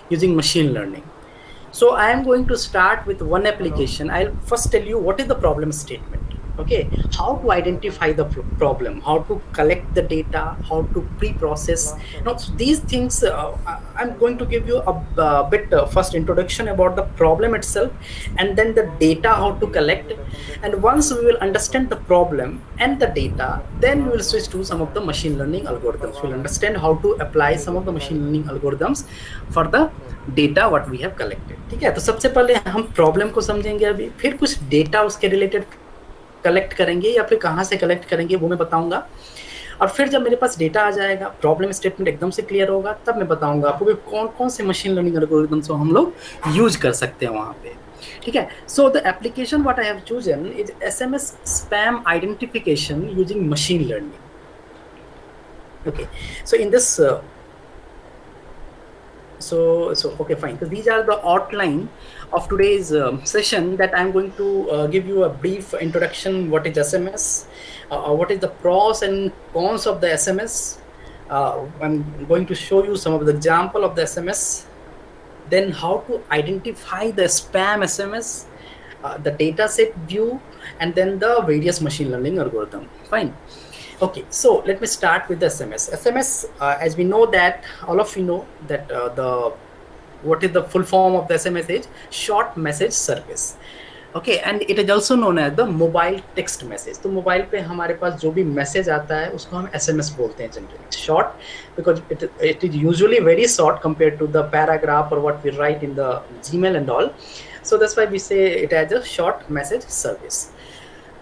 using machine learning. So I am going to start with one application. I'll first tell you what is the problem statement. Okay, how to identify the problem, how to collect the data, how to pre-process. Now, so these things, I'm going to give you a bit first introduction about the problem itself, and then the data, how to collect. And once we will understand the problem and the data, then we will switch to some of the machine learning algorithms. We'll understand how to apply some of the machine learning algorithms for the data what we have collected. ठीक है, तो सबसे पहले हम problem को समझेंगे अभी, फिर कुछ डेटा उसके रिलेटेड कलेक्ट करेंगे या फिर कहाँ से कलेक्ट करेंगे वो मैं बताऊंगा. और फिर जब मेरे पास डेटा आ जाएगा, प्रॉब्लम स्टेटमेंट एकदम से क्लियर होगा, तब मैं बताऊंगा आपको कि कौन कौन से मशीन लर्निंग एल्गोरिथम्स को हम लोग यूज कर सकते हैं वहाँ पे. ठीक है, so the application what I have chosen is SMS spam identification using machine learning. Okay, so in this so okay, fine. So these are the outline of today's session, that I'm going to give you a brief introduction. What is SMS? What is the pros and cons of the SMS? I'm going to show you some of the example of the SMS. Then how to identify the spam SMS, the data set view, and then the various machine learning algorithm. Fine. Okay, so let me start with the SMS. SMS, as we know that, all of you know that what is the full form of the SMS is short message service. Okay, and it is also known as the mobile text message. तो mobile पे हमारे पास जो भी message आता है उसको हम SMS बोलते हैं generally. Short because it is usually very short compared to the paragraph or what we write in the Gmail and all. So that's why we say it as a short message service.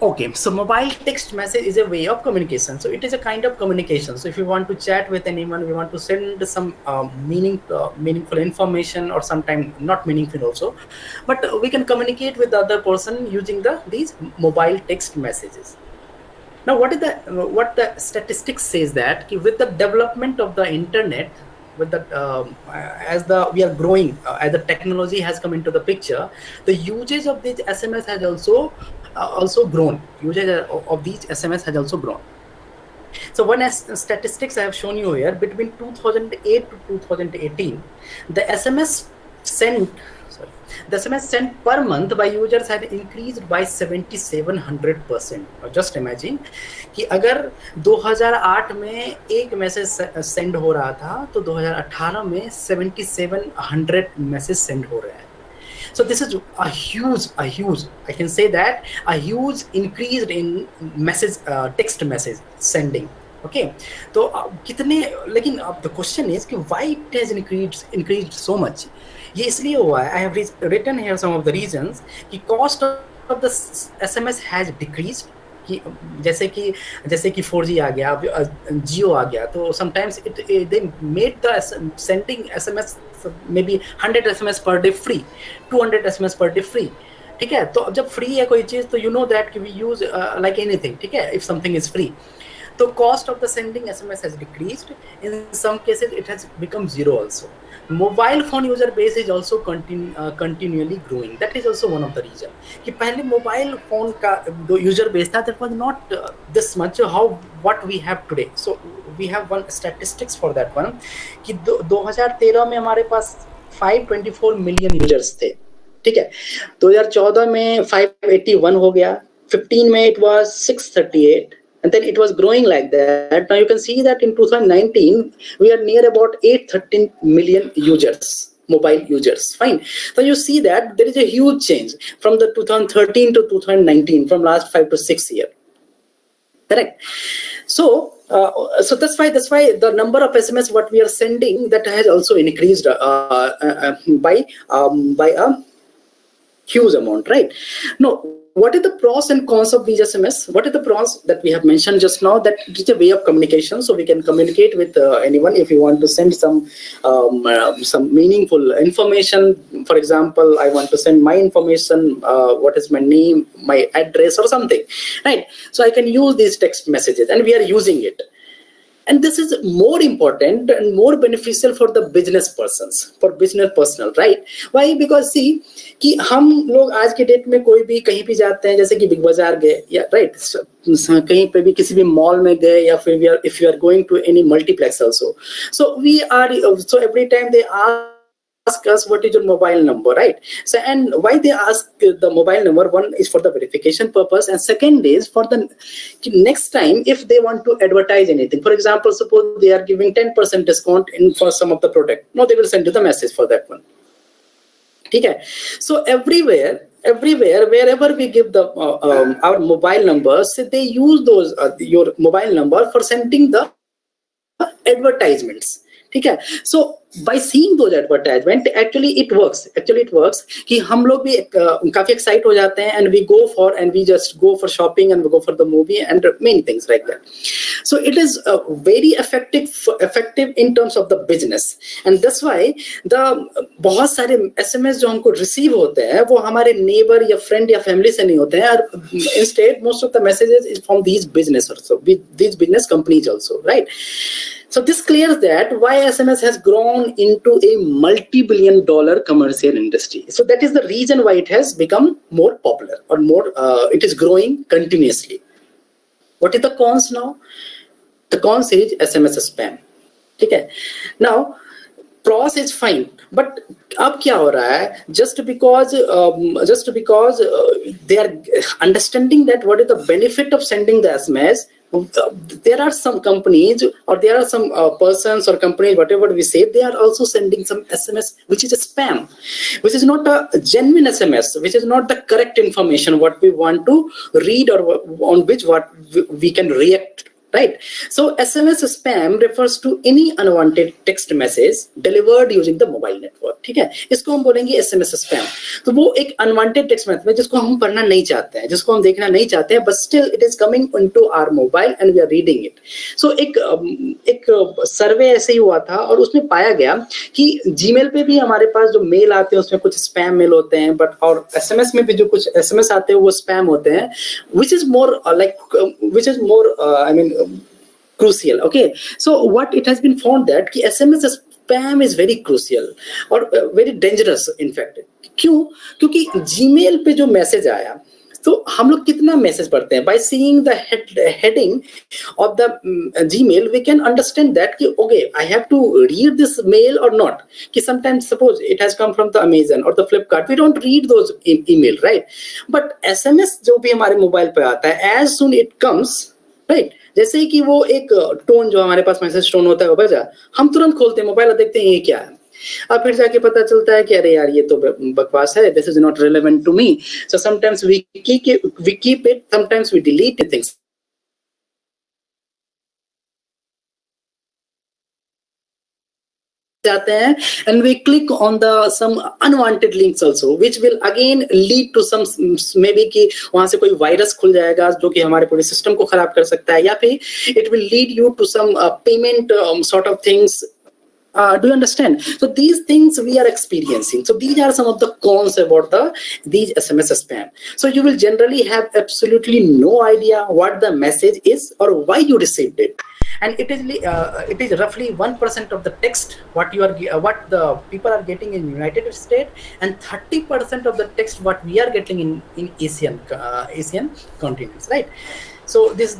Okay, so mobile text message is a way of communication. So it is a kind of communication. So if you want to chat with anyone, we want to send some meaningful information, or sometimes not meaningful also, but we can communicate with the other person using these mobile text messages. Now, what the statistics says that with the development of the internet, with the we are growing, as the technology has come into the picture, the usage of these SMS has also grown. Usage of these SMS has also grown. So one statistics I have shown you here, between 2008 to 2018, the SMS sent per month by users had increased by 7700%. और just imagine कि अगर 2008 में एक message send हो रहा था, तो 2018 में 7700 मैसेज सेंड हो रहा है. So this is a huge, I can say that a huge increase in text message sending. Okay, तो कितने, लेकिन the question is कि why it has increased so much. ये इसलिए हुआ है, I have written here some of the reasons, कि cost of the SMS has decreased. कि जैसे कि 4G आ गया, Jio आ गया, तो sometimes they made the sending SMS maybe 100 SMS per day free, 200 SMS per day free. ठीक है, तो जब फ्री है कोई चीज, तो you know that we use like anything. ठीक है, if something is free, so cost of the sending SMS has decreased. In some cases it has become zero also. Mobile phone user base is also continually growing. That is also one of the reason कि पहले mobile phone का जो user base था, that was not this much what we have today. So we have one statistics for that one, कि 2013 में हमारे पास 524 million users थे. ठीक है, 2014 में 581 हो गया, 15 में it was 638, and then it was growing like that. Now you can see that in 2019 we are near about 813 million users, mobile users. Fine. So you see that there is a huge change from the 2013 to 2019, from last 5 to 6 years. Correct. So that's why the number of SMS what we are sending, that has also increased by a huge amount, right? Now, what are the pros and cons of these SMS? What are the pros that we have mentioned just now? That it is a way of communication, so we can communicate with anyone. If you want to send some meaningful information, for example, I want to send my information, what is my name, my address, or something, right? So I can use these text messages, and we are using it. And this is more important and more beneficial for the business persons, for business personnel, right? Why? Because see कि हम लोग आज के date में कोई भी कहीं भी जाते हैं, जैसे कि बिग बाजार गए या राइट, कहीं पे भी किसी भी मॉल में गए, या फिर if you are going to any multiplex also, so we are, so every time they ask us what is your mobile number, right? So, and why they ask the mobile number, one is for the verification purpose, and second is for the next time if they want to advertise anything. For example, suppose they are giving 10% discount in for some of the product, no, they will send you the message for that one. Okay, so everywhere wherever we give the our mobile numbers, they use those your mobile number for sending the advertisements. ठीक है, so by seeing those advertisement actually it works कि हम लोग भी काफी excite हो जाते हैं, and we go for, and we just go for shopping, and we go for the movie and many things like that. So it is very effective in terms of the business, and that's why the बहुत सारे SMS जो हमको receive होते हैं वो हमारे neighbour या friend या फैमिली से नहीं होते हैं, और instead most of the messages is from these business also, these business companies also, right? So this clears that why SMS has grown into a multi-billion-dollar commercial industry. So that is the reason why it has become more popular, or more it is growing continuously. What is the cons now? The cons is SMS spam. Okay. Now pros is fine, but अब क्या हो रहा है? Just because they are understanding that what is the benefit of sending the SMS, there are some companies, or there are some persons or companies, whatever we say, they are also sending some SMS which is a spam, which is not a genuine SMS, which is not the correct information what we want to read, or on which what we can react, right? So SMS spam refers to any unwanted text message delivered using the mobile network. ठीक है, इसको हम बोलेंगे SMS spam. तो वो एक unwanted text message जिसको हम पढ़ना नहीं चाहते हैं, जिसको हम देखना नहीं चाहते हैं, but still it is coming into our mobile and we are reading it. So एक सर्वे ऐसे ही हुआ था, और उसमें पाया गया कि Gmail पे भी हमारे पास जो मेल आते हैं उसमें कुछ स्पैम मेल होते हैं, बट और SMS में भी जो कुछ SMS आते हैं वो स्पैम होते हैं, which is more I mean crucial. Okay, so what it has been found that कि SMS spam is very crucial और very dangerous in fact. क्यों? क्योंकि Gmail पे जो मैसेज आया, तो हम लोग कितना मैसेज पढ़ते हैं? By seeing the heading of the Gmail, we can understand that कि okay, I have to read this mail or not. कि sometimes suppose it has come from the Amazon or the Flipkart, we don't read those email, right? But SMS जो भी हमारे mobile पे आता है, as soon it comes, right? जैसे कि वो एक टोन जो हमारे पास मैसेज टोन होता है वो बजा, हम तुरंत खोलते हैं मोबाइल और देखते हैं ये क्या है, अब फिर जाके पता चलता है कि अरे यार ये तो बकवास है, this is not relevant to me. So sometimes we keep it, sometimes we delete things जाते हैं, and we click on the some unwanted links also, which will again lead to some maybe कि वहां से कोई virus खुल जाएगा जो कि हमारे पूरे सिस्टम को खराब कर सकता है, या फिर it will lead you to some payment sort of things. Do you understand? So these things we are experiencing. So these are some of the cons about these SMS spam. So you will generally have absolutely no idea what the message is or why you received it. And it is roughly 1% of the text what the people are getting in United States, and 30% of the text what we are getting in Asian continents, right? So this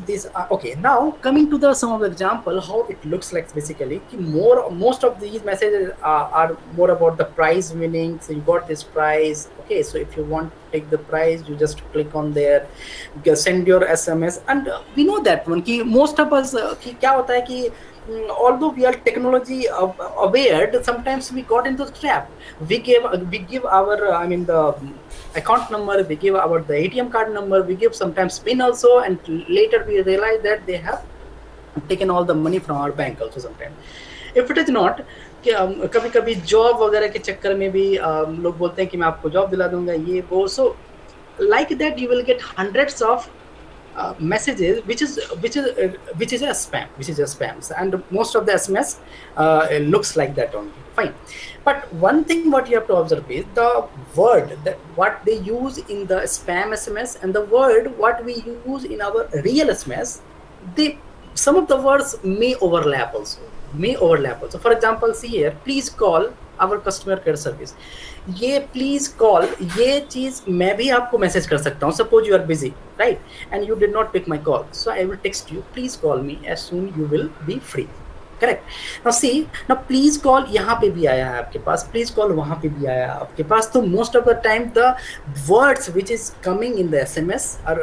okay. Now coming to some of the example how it looks like. Basically, most of these messages are more about the prize winning. So you got this prize. Okay, so if you want to take the prize, you just click on there, send your SMS, and we know that one. Ki most of us ki kya hota hai ki although we are technology aware, sometimes we got into the trap. We give our the account number, we give the ATM card number, we give sometimes PIN also, and later we realize that they have taken all the money from our bank also sometimes. If it is not, कभी कभी job वगैरह के चक्कर में भी लोग बोलते हैं कि मैं आपको जॉब दिला दूंगा ये वो. So like that you will get hundreds of messages which is a spam, and most of the SMS looks like that only. Fine, but one thing what you have to observe is the word that what they use in the spam SMS and the word what we use in our real SMS, they some of the words may overlap also. For example, see here, please call our customer care service. ये please call, ये चीज मैं भी आपको message कर सकता हूँ. Suppose you are busy, right, and you did not pick my call, so I will text you, please call me as soon you will be free. Correct. Now see, now please call यहाँ पे भी आया है आपके पास, please call वहां पे भी आया है आपके पास. तो most of the time the words which is coming in the SMS और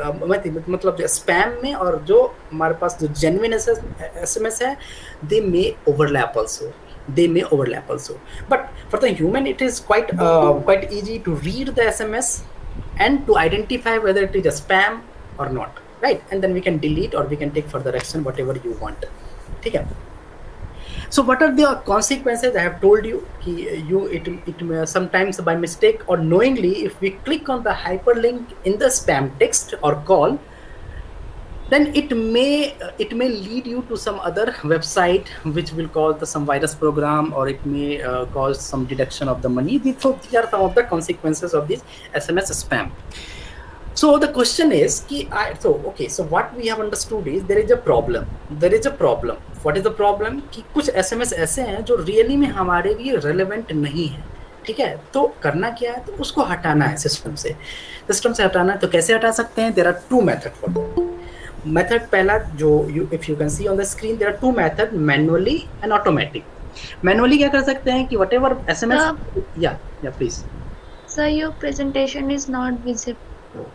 मतलब स्पैम में और जो हमारे पास जो जेन्युइन SMS है, they may overlap also. But for the human, it is quite easy to read the SMS and to identify whether it is a spam or not, right? And then we can delete or we can take further action, whatever you want. Okay. So what are the consequences? I have told you, it may sometimes by mistake or knowingly, if we click on the hyperlink in the spam text or call, then it may lead you to some other website which will cause some virus program, or it may cause some deduction of the money. These are some of the consequences of this SMS spam. So the question is so what we have understood is there is a problem. What is the problem? कि कुछ SMS ऐसे हैं जो really में हमारे लिए relevant नहीं है. ठीक है, तो करना क्या है, तो उसको हटाना है सिस्टम से हटाना है. तो कैसे हटा सकते हैं? There are two method for that. Method पहला जो if you can see on the screen, there are two methods, manually and automatic. Manually क्या कर सकते हैं कि whatever SMS, yeah please. Sir, your presentation is not visible.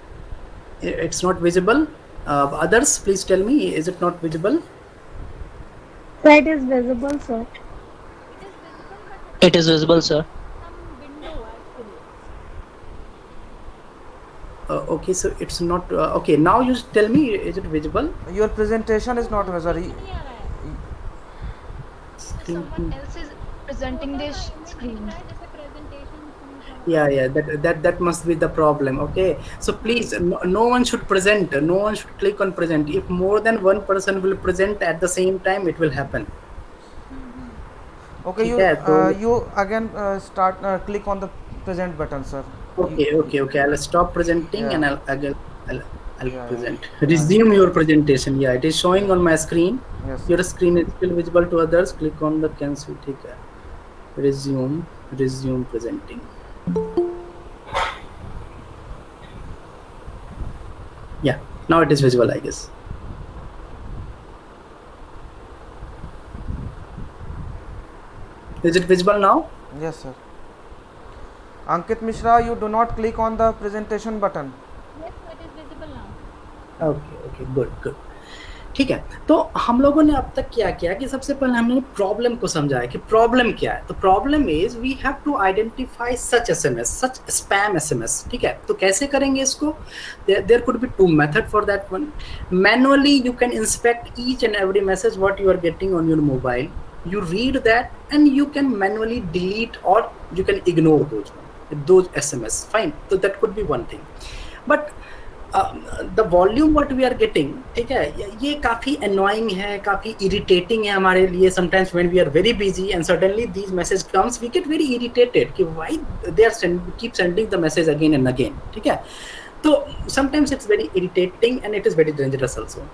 It's not visible. Others, please tell me, is it not visible? Sir, it is visible, sir. It is visible, sir. Okay, so it's not okay. Now you tell me, is it visible? Your presentation is not visible. Someone else is presenting this screen. Yeah, that must be the problem. Okay, so please, no one should present. No one should click on present. If more than one person will present at the same time, it will happen. Okay, you again start click on the present button, sir. Okay. I'll stop presenting and I'll present. Resume your presentation. Yeah, it is showing on my screen. Yes. Your screen is still visible to others. Click on the cancel. Take resume presenting. Yeah, now it is visible, I guess. Is it visible now? Yes, sir. Ankit Mishra, you do not click on the presentation button. Yes, it is visible now. Okay, good. ठीक है, तो हम लोगों ने अब तक क्या किया कि सबसे पहले हमने प्रॉब्लम को समझाया कि प्रॉब्लम क्या है. तो problem is we have to identify such spam SMS. ठीक है, तो कैसे करेंगे इसको? There could be two method for that one. Manually you can inspect each and every message what you are getting on your mobile. You read that and you can manually delete or you can ignore those SMS. Fine, so that could be one thing. But the volume what we are getting, ठीक है, ये काफ़ी annoying है, काफ़ी irritating है हमारे लिए. Sometimes when we are very busy and suddenly these message comes, we get very irritated कि why they are keep sending the message again and again. ठीक है, so sometimes it's very irritating and it is very dangerous also.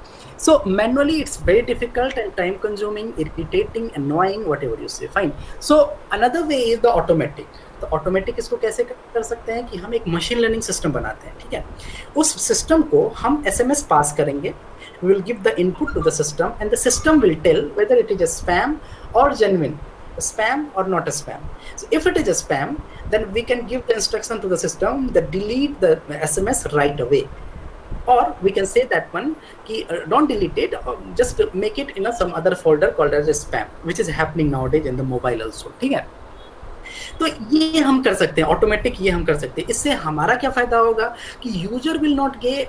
So manually it's very difficult and time consuming, irritating, annoying, whatever you say. Fine. So another way is the automatic. तो automatic इसको कैसे कर सकते हैं कि हम एक machine learning system बनाते हैं. ठीक है, उस सिस्टम को हम SMS पास करेंगे. We will give the input to the system and the system will tell whether it is a spam or genuine, a spam or not a spam. So if it is a spam, then we can give the instruction to the system that delete the SMS right away. Or we can say that one, don't delete it, just make it in some other folder called as a spam, which is happening nowadays in the mobile also. ठीक है, तो ये हम कर सकते हैं automatic. ये हम कर सकते हैं. इससे हमारा क्या फायदा होगा कि user will not gate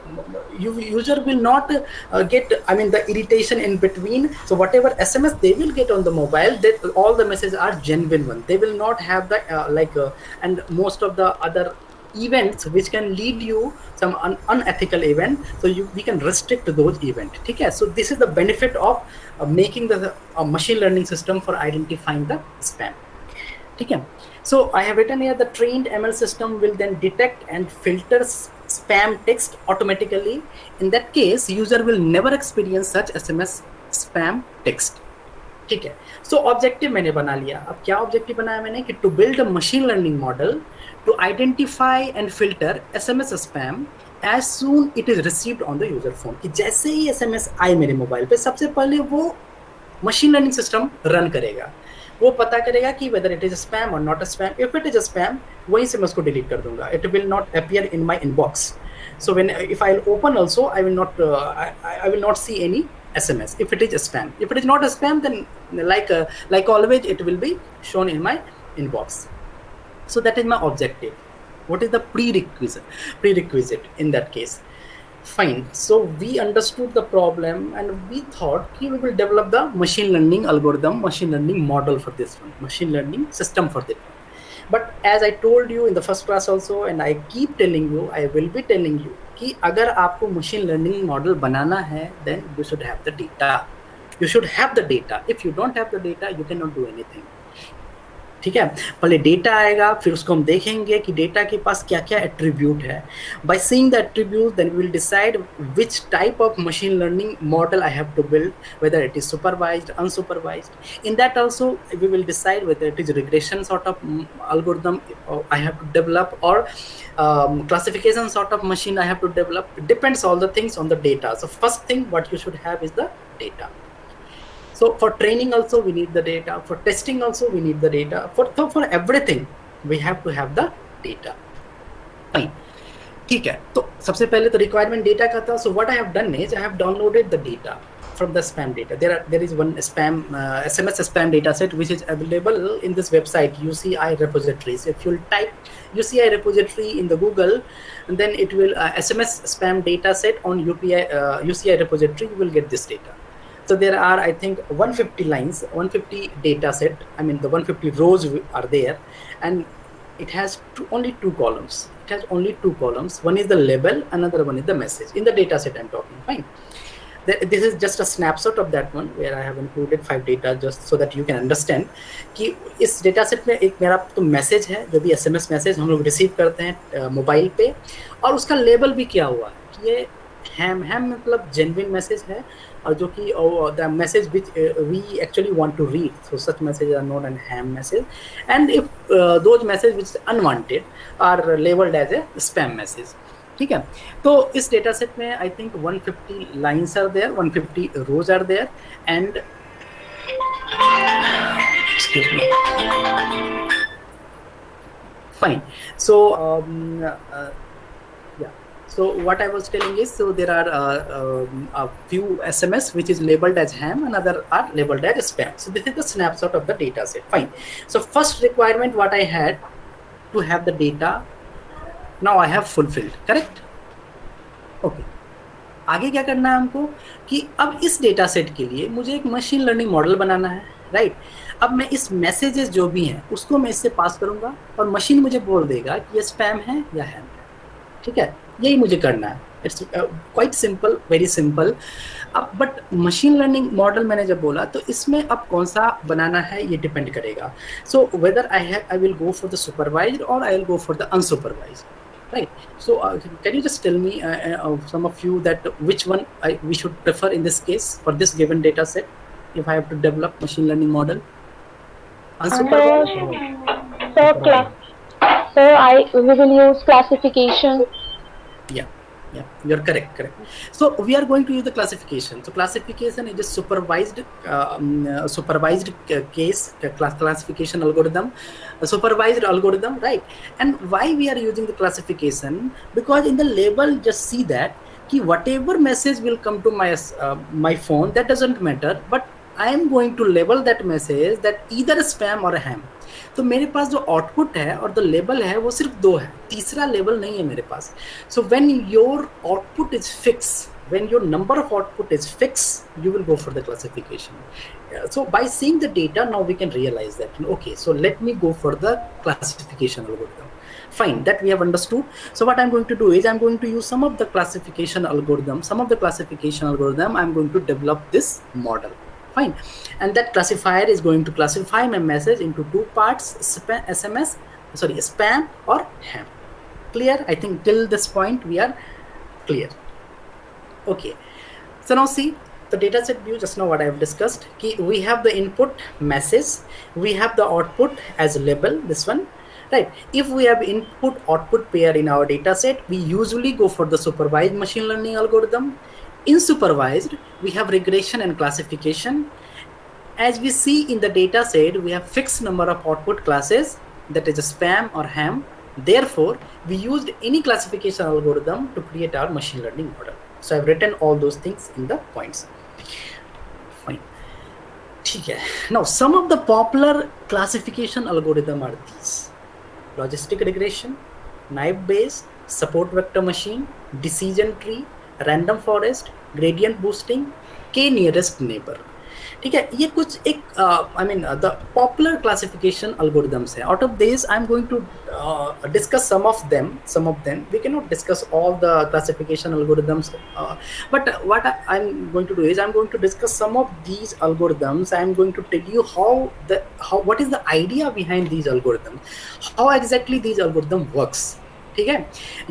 I mean the irritation in between. So whatever SMS they will get on the mobile, that all the messages are genuine one. They will not have the and most of the other events which can lead you some unethical event, so we can restrict those events. ठीक है, so this is the benefit of making the machine learning system for identifying the spam. ठीक है, so I have written here the trained ML system will then detect and filter spam text automatically. In that case, user will never experience such SMS spam text. ठीक है, सो objective मैंने बना लिया। अब क्या objective बनाया मैंने कि to build a machine learning model to identify and filter SMS spam as soon it is received on the user phone. कि जैसे ही एसएमएस आए मेरे मोबाइल पे, सबसे पहले वो मशीन लर्निंग सिस्टम रन करेगा, वो पता करेगा कि वेदर इट इज स्पैम और not a spam. If it is a spam, वहीं से मैं उसको डिलीट कर दूंगा, it will not appear in my inbox. So when if I'll open also, I will not see any SMS if it is a spam. If it is not a spam, then like always it will be shown in my inbox. So that is my objective. What is the prerequisite in that case? Fine. So we understood the problem and we thought we will develop the machine learning algorithm, machine learning model for this one, machine learning system for this one. But as I told you in the first class also, and I keep telling you, I will be telling you कि अगर आपको machine learning model बनाना है, then you should have the data. You should have the data. If you don't have the data, you cannot do anything. ठीक है, पहले data आएगा, फिर उसको हम देखेंगे कि डेटा के पास क्या क्या एट्रीब्यूट है। By seeing the attribute, then we will decide which type of machine learning model I have to build, whether it is supervised, unsupervised. In that also we will decide whether it is regression sort of algorithm I have to develop और classification sort of machine I have to develop. It depends all the things on the data. So first thing what you should have is the data. So for training also we need the data, for testing also we need the data, for everything we have to have the data. Fine. ठीक है, तो सबसे पहले तो requirement data का था. So what I have done is I have downloaded the data from the spam data. There is one spam SMS spam data set which is available in this website UCI repositories. If you'll type UCI repository in the Google, and then it will SMS spam data set on UCI repository, you will get this data. So there are, I think, 150 lines, 150 data set. I mean, the 150 rows are there, and it has only two columns. It has only two columns. One is the label, another one is the message. In the data set I'm talking. Fine. This is just a snapshot of that one where I have included 5 data just so that you can understand कि इस data set में एक मेरा तो message है, जो भी SMS message हम लोग रिसीव करते हैं मोबाइल पे, और उसका लेबल भी क्या हुआ है कि ये हैम मतलब जेन्युइन मैसेज है, और जो कि the message which we actually want to read, so such message are known an ham message, and if those message which unwanted are labelled as a spam message. ठीक है, तो इस डेटा सेट में I think 150 lines are there, 150 rows are there, and excuse me, fine. So so what I was telling is, so there are a few SMS which is labeled as ham and other are labeled as spam. So this is the snapshot of the data set. Fine. So first requirement what I had to have the data, now I have fulfilled. Correct? Okay. आगे क्या करना है हमको कि अब इस data set के लिए मुझे एक मशीन लर्निंग मॉडल बनाना है, राइट? अब मैं इस मैसेजेस जो भी हैं उसको मैं इससे पास करूंगा और मशीन मुझे बोल देगा कि ये स्पैम है या हैम है. ठीक है, यही मुझे करना है. It's quite simple, very simple. अब बट मशीन लर्निंग मॉडल मैंने जब बोला तो इसमें अब कौन सा बनाना है ये डिपेंड करेगा. So whether I will go for the supervised और I will go for the unsupervised, right? So can you just tell me some of you that which one we should prefer in this case for this given data set if I have to develop machine learning model? Unsupervised? We will use classification. Yeah, you're correct. So we are going to use the classification. So classification is a supervised case classification algorithm, a supervised algorithm, right? And why we are using the classification? Because in the label just see that कि whatever message will come to my phone, that doesn't matter, but I am going to label that message that either spam or ham. तो मेरे पास जो output है और जो label है वो सिर्फ 2 है, तीसरा लेबल नहीं है मेरे पास. So when your output is fix, when your number of output is fix, you will go for the classification. So by seeing the data now we can realize that okay, so let me go for the classification algorithm. Fine, that we have understood. So what I'm going to do is I'm going to use some of the classification algorithm. I'm going to develop this model. Fine, and that classifier is going to classify my message into 2 parts: spam or ham. Clear? I think till this point we are clear. Okay, so now see, the data set view, just now what I have discussed, we have the input message, we have the output as a label, this one, right? If we have input output pair in our data set, we usually go for the supervised machine learning algorithm. In supervised, we have regression and classification. As we see in the data set, we have fixed number of output classes, that is a spam or ham. Therefore, we used any classification algorithm to create our machine learning model. So I've written all those things in the points. Fine. Okay. Now, some of the popular classification algorithm are these: logistic regression, naive-Bayes, support vector machine, decision tree, random forest, gradient boosting, k nearest neighbor. ठीक है, ये कुछ एक the popular classification algorithms है. Out of these, I'm going to discuss some of them. We cannot discuss all the classification algorithms, but what I'm going to do is I'm going to discuss some of these algorithms. I'm going to tell you what is the idea behind these algorithms, how exactly these algorithm works. ठीक है,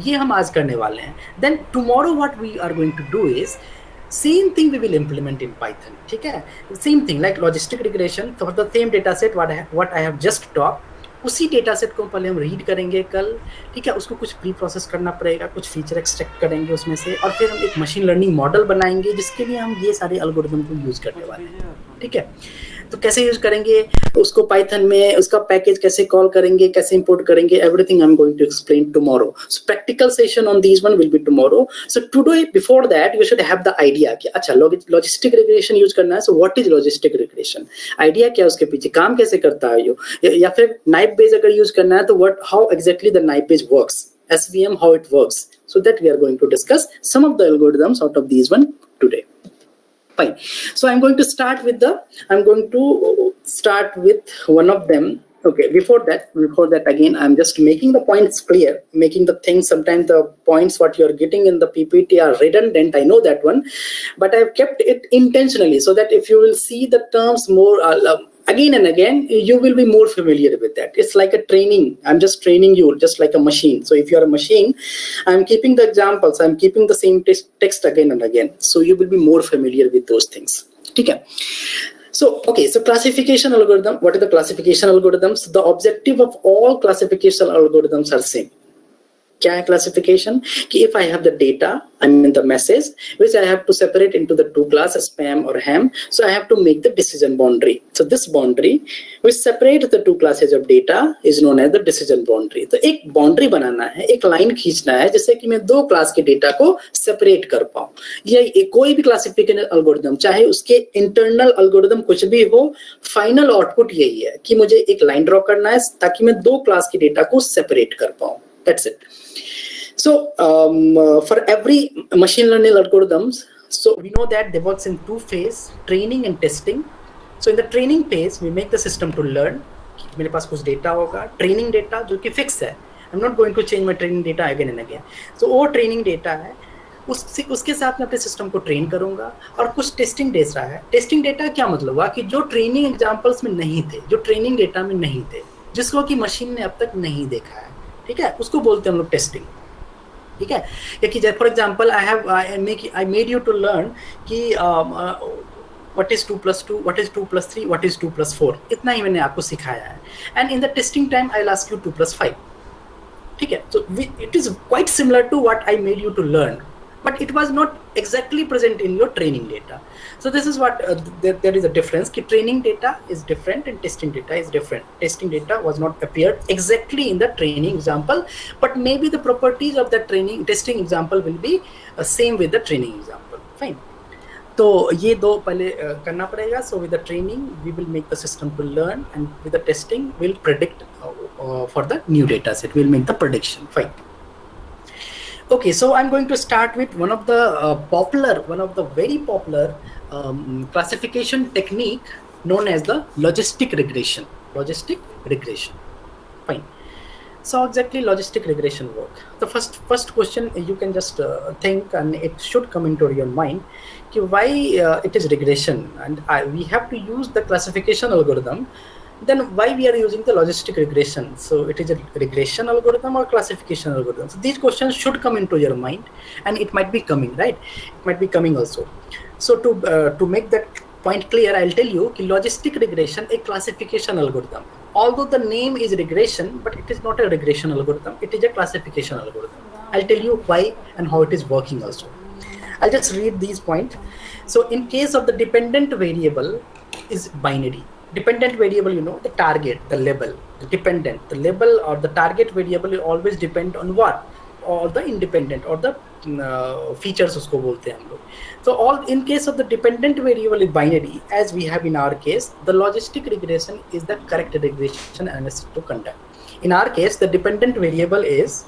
ये हम आज करने वाले हैं. Then tomorrow what we are going to do is same thing we will implement in Python. ठीक है, same thing like logistic regression for the same data set what I have just talked. उसी data set को पहले हम read करेंगे कल, ठीक है, उसको कुछ प्री प्रोसेस करना पड़ेगा, कुछ फीचर एक्सट्रैक्ट करेंगे उसमें से, और फिर हम एक मशीन लर्निंग मॉडल बनाएंगे जिसके लिए हम ये सारे एल्गोरिथम को यूज करने वाले हैं. ठीक है, तो कैसे यूज करेंगे उसको पाइथन में, उसका पैकेज कैसे कॉल करेंगे, कैसे इंपोर्ट करेंगे, everything I am going to explain tomorrow. So practical session on this one will be tomorrow. So today before that you should have the idea कि अच्छा लॉजिस्टिक रिग्रेशन यूज करना है. So what is logistic regression, idea क्या है उसके पीछे, काम कैसे करता है या फिर naive-Bayes अगर यूज करना है तो how exactly the naive-Bayes works, SVM how it works. So that we are going to discuss some of the algorithms out of these one today. Fine. So I'm going to start with one of them. Okay, before that again, I'm just making the points clear, making the things, sometimes the points what you're getting in the PPT are redundant, I know that one, but I've kept it intentionally so that if you will see the terms more again and again, you will be more familiar with that. It's like a training. I'm just training you, just like a machine. So if you're a machine, I'm keeping the examples, I'm keeping the same text again and again. So you will be more familiar with those things. Okay. So, okay, so classification algorithm, what are the classification algorithms? The objective of all classification algorithms are same. क्या है classification? कि if I have the data, I mean the message, which I have to separate into the two classes, spam or ham. So I have to make the decision boundary. So this boundary, which separates the two classes of data, is known as the decision boundary. तो एक boundary बनाना है, एक line खींचना है, जिससे कि मैं दो class के data को separate कर पाऊँ. ये कोई भी classification algorithm, चाहे उसके internal algorithm कुछ भी हो, final output यही है कि मुझे एक line draw करना है ताकि मैं दो class के data को separate कर पाऊँ. That's it. So for every machine learning algorithms, so we know that they works in two phases, training and testing. So in the training phase, we make the system to learn. मेरे पास कुछ data होगा, training data जो कि fix है. I'm not going to change my training data again and again. So वो training data है, उसके साथ मैं अपने सिस्टम को ट्रेन करूंगा, और कुछ टेस्टिंग डेटा है. टेस्टिंग डेटा क्या मतलब हुआ कि जो ट्रेनिंग एग्जांपल्स में नहीं थे, जो ट्रेनिंग डेटा में नहीं थे, जिसको कि मशीन ने अब तक नहीं देखा है, ठीक है, उसको बोलते हैं हम लोग टेस्टिंग. ठीक है, कि for example I made you to learn कि what is 2 plus 2, what is 2 plus 3, what is 2 plus 4, इतना ही मैंने आपको सिखाया है. And in the testing time I will ask you 2 plus 5. ठीक है, so it is quite similar to what I made you to learn, but it was not exactly present in your training data. So this is what there is a difference कि training data is different and testing data is different. Testing data was not appeared exactly in the training example, but maybe the properties of the testing example will be same with the training example. Fine. तो ये दो पहले करना पड़ेगा. So with the training we will make the system to learn, and with the testing we'll predict for the new data set. We'll make the prediction. Fine. Okay, so I'm going to start with one of the very popular classification technique known as the logistic regression. Fine. So exactly logistic regression work. The first question you can just think, and it should come into your mind, why it is regression, and we have to use the classification algorithm then why we are using the logistic regression? So it is a regression algorithm or classification algorithm? So these questions should come into your mind, and it might be coming, right? It might be coming also. So to make that point clear, I'll tell you कि logistic regression a classification algorithm. Although the name is regression, but it is not a regression algorithm, it is a classification algorithm. I'll tell you why and how it is working also. I'll just read these points. So in case of the dependent variable is binary. Dependent variable, you know, the target, the label, the label or the target variable will always depend on what? Or the independent or the features usko bolte hain hum log. So all in case of the dependent variable is binary, as we have in our case, the logistic regression is the correct regression analysis to conduct. In our case, the dependent variable is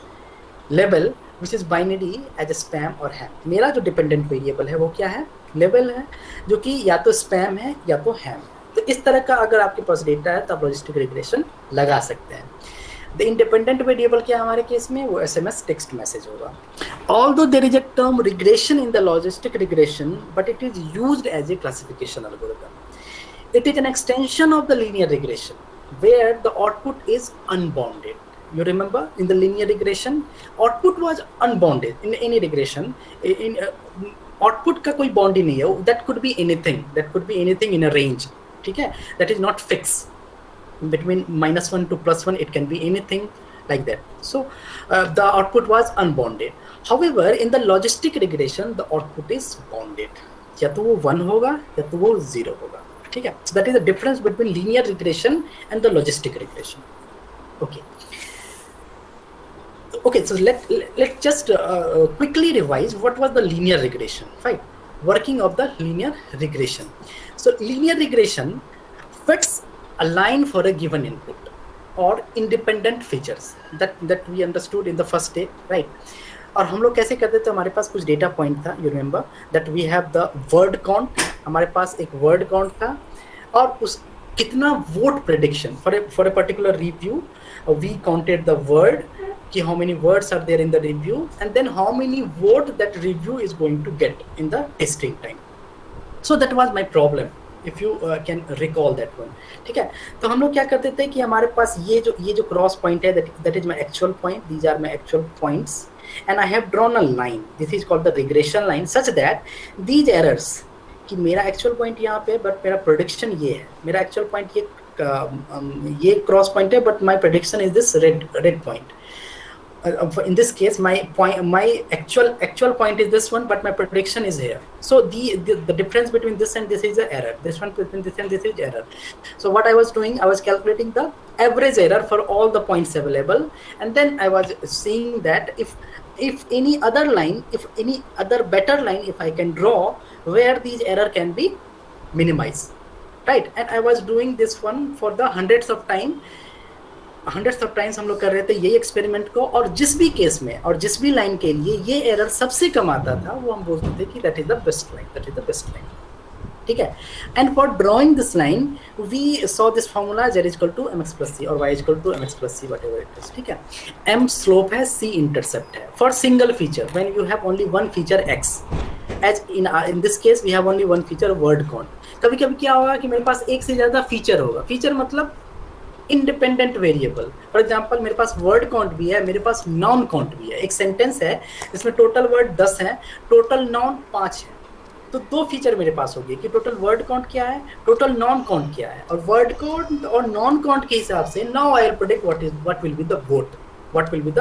label, which is binary as a spam or ham. मेरा जो dependent variable है वो क्या है? Label है, जो कि या तो spam है या तो ham. तो इस तरह का अगर आपके पास डेटा है तो आप लॉजिस्टिक रिग्रेशन लगा सकते हैं. द इंडिपेंडेंट वेरिएबल क्या हमारे केस में? वो एसएमएस टेक्स्ट मैसेज होगा. Although there is a term regression in the logistic regression, but it is used as a classification algorithm. It is an extension of the linear regression where the output is unbounded. You remember in the linear regression, output was unbounded. In any regression, in output का कोई bound ही नहीं है. That could be anything. That could be anything in a range. ठीक है? That is not fixed. Between -1 to +1, it can be anything like that. So the output was unbounded. However, in the logistic regression, the output is bounded. या तो वो 1 होगा या तो वो 0 होगा. ठीक है? So that is the difference between linear regression and the logistic regression. Okay. Okay, so let's just quickly revise what was the linear regression, right? Working of the linear regression. So linear regression fits a line for a given input or independent features that we understood in the first day, right? और हम लोग कैसे करते थे? हमारे पास कुछ data point था. You remember that we have the word count. हमारे पास एक वर्ड काउंट था और उस कितना vote prediction for a particular review. We counted the word कि how many words are there in the review, and then how many vote that review is going to get in the testing time. So that was my problem, if you can recall that one. ठीक है? तो हम लोग क्या करते थे कि हमारे पास ये जो क्रॉस पॉइंट है, that is my actual point. These are my actual points, and I have drawn a line. This is called the regression line, such that these errors कि मेरा एक्चुअल पॉइंट यहाँ पे, बट मेरा prediction ये है. मेरा actual point ये cross point है, but my prediction is this red point. In this case, my actual point is this one, but my prediction is here. So the difference between this and this is the error. This one between this and this is error. So what I was doing, I was calculating the average error for all the points available, and then I was seeing that if any other line, if any other better line, if I can draw where these error can be minimized, right? And I was doing this one for the hundreds of times हम लोग कर रहे थे यही experiment को. और जिस भी केस में और जिस भी लाइन के लिए ये एरर सबसे कम आता था, वो हम बोलते थे कि that is the best line. ठीक है? And for drawing this line we saw this formula z equal to mx plus c और y equal to mx plus c, whatever it is. ठीक है? m स्लोप है, c intercept है for single feature when you have only one feature x. As in this case we have only one feature word count. कभी कभी क्या होगा कि मेरे पास एक से ज्यादा फीचर होगा. फीचर मतलब इंडिपेंडेंट वेरिएबल. फॉर एग्जांपल मेरे पास वर्ड काउंट भी है, मेरे पास नाउन काउंट भी है. एक सेंटेंस है जिसमें टोटल वर्ड 10 है, टोटल नाउन 5 है. तो दो फीचर मेरे पास होगी कि टोटल वर्ड काउंट क्या है, टोटल नाउन काउंट क्या है. और वर्ड काउंट और नाउन काउंट के हिसाब से now I will predict what will be the vote, what will be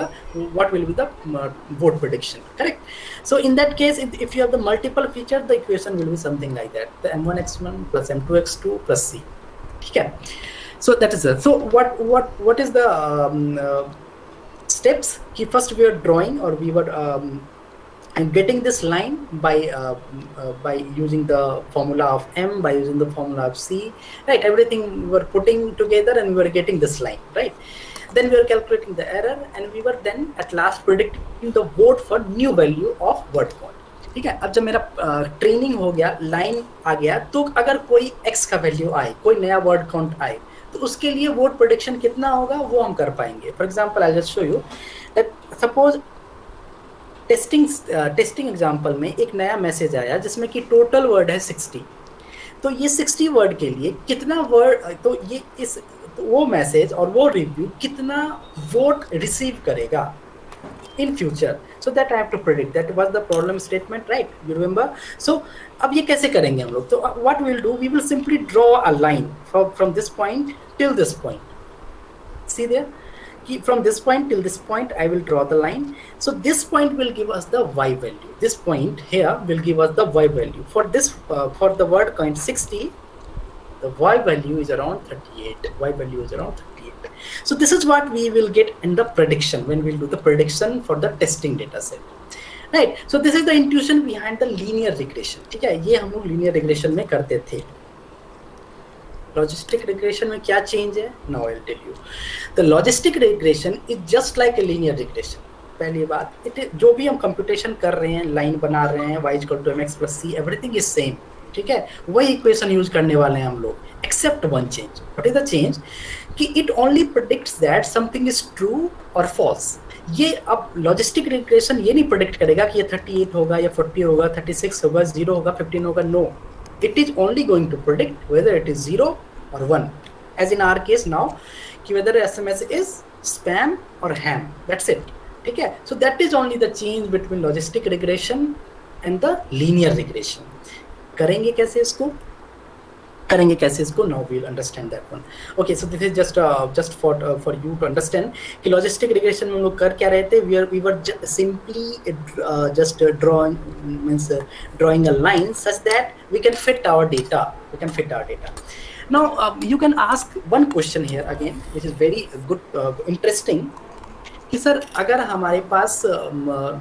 the vote prediction. Correct? So in that case, if you have the multiple feature, the equation will be something like that: the m1x1 plus m2x2 plus c. Okay? So that is it. So what is the steps? First we were drawing, or we were and getting this line by using the formula of m, by using the formula of c, right? Everything we were putting together and we were getting this line, right? Then we were calculating the error, and we were then at last predicting the vote for new value of word count. ठीक है? अब जब मेरा training हो गया, line आ गया, तो अगर कोई x का वैल्यू आए, कोई नया वर्ड काउंट आए, तो उसके लिए वोट प्रेडिक्शन कितना होगा वो हम कर पाएंगे. For example I just show you that suppose testing example में एक नया मैसेज आया जिसमें कि टोटल वर्ड है 60. तो ये 60 वर्ड के लिए कितना वर्ड, तो ये इस तो वो मैसेज और वो रिव्यू कितना वोट रिसीव करेगा in future. So that I have to predict. That was the problem statement, right? You remember? So अब ये कैसे करेंगे हम लोग? तो what we'll do, we will simply draw a line from this point till this point. See there? From this point till this point, I will draw the line. So this point will give us the y value. This point here will give us the y value. For this, for the word coin 60, the y value is around 38. Y value is around 38. So this is what we will get in the prediction when we'll do the prediction for the testing data set, right? So this is the intuition behind the linear regression. ठीक है, ये हम लोग linear regression में करते थे. Logistic regression में क्या change है? Now I'll tell you. The logistic regression is just like a linear regression. पहली बात, जो भी हम computation कर रहे हैं, line बना रहे हैं, y equal to mx plus c, everything is same. ठीक है, वही इक्वेशन यूज करने वाले हैं हम लोग, except one change. What is the change? कि it only predicts that something is true और फॉल्स. ये अब लॉजिस्टिक रिग्रेशन ये नहीं प्रेडिक्ट करेगा कि ये 38 होगा या 40 होगा, 36 होगा, 0 होगा, 15 होगा. No, it is only going to predict whether it is 0 और 1, as in our case now, कि वेदर एसएमएस इज स्पैम और हैम. That's it. ठीक है, so that is only the change between logistic regression and the linear regression. करेंगे कैसे इसको? Now we will understand that one. Okay, so this is just for you to understand कि logistic regression में हम लोग कर क्या रहे थे. We were simply just drawing a line such that we can fit our data. Now you can ask one question here again which is very good, interesting, कि sir अगर हमारे पास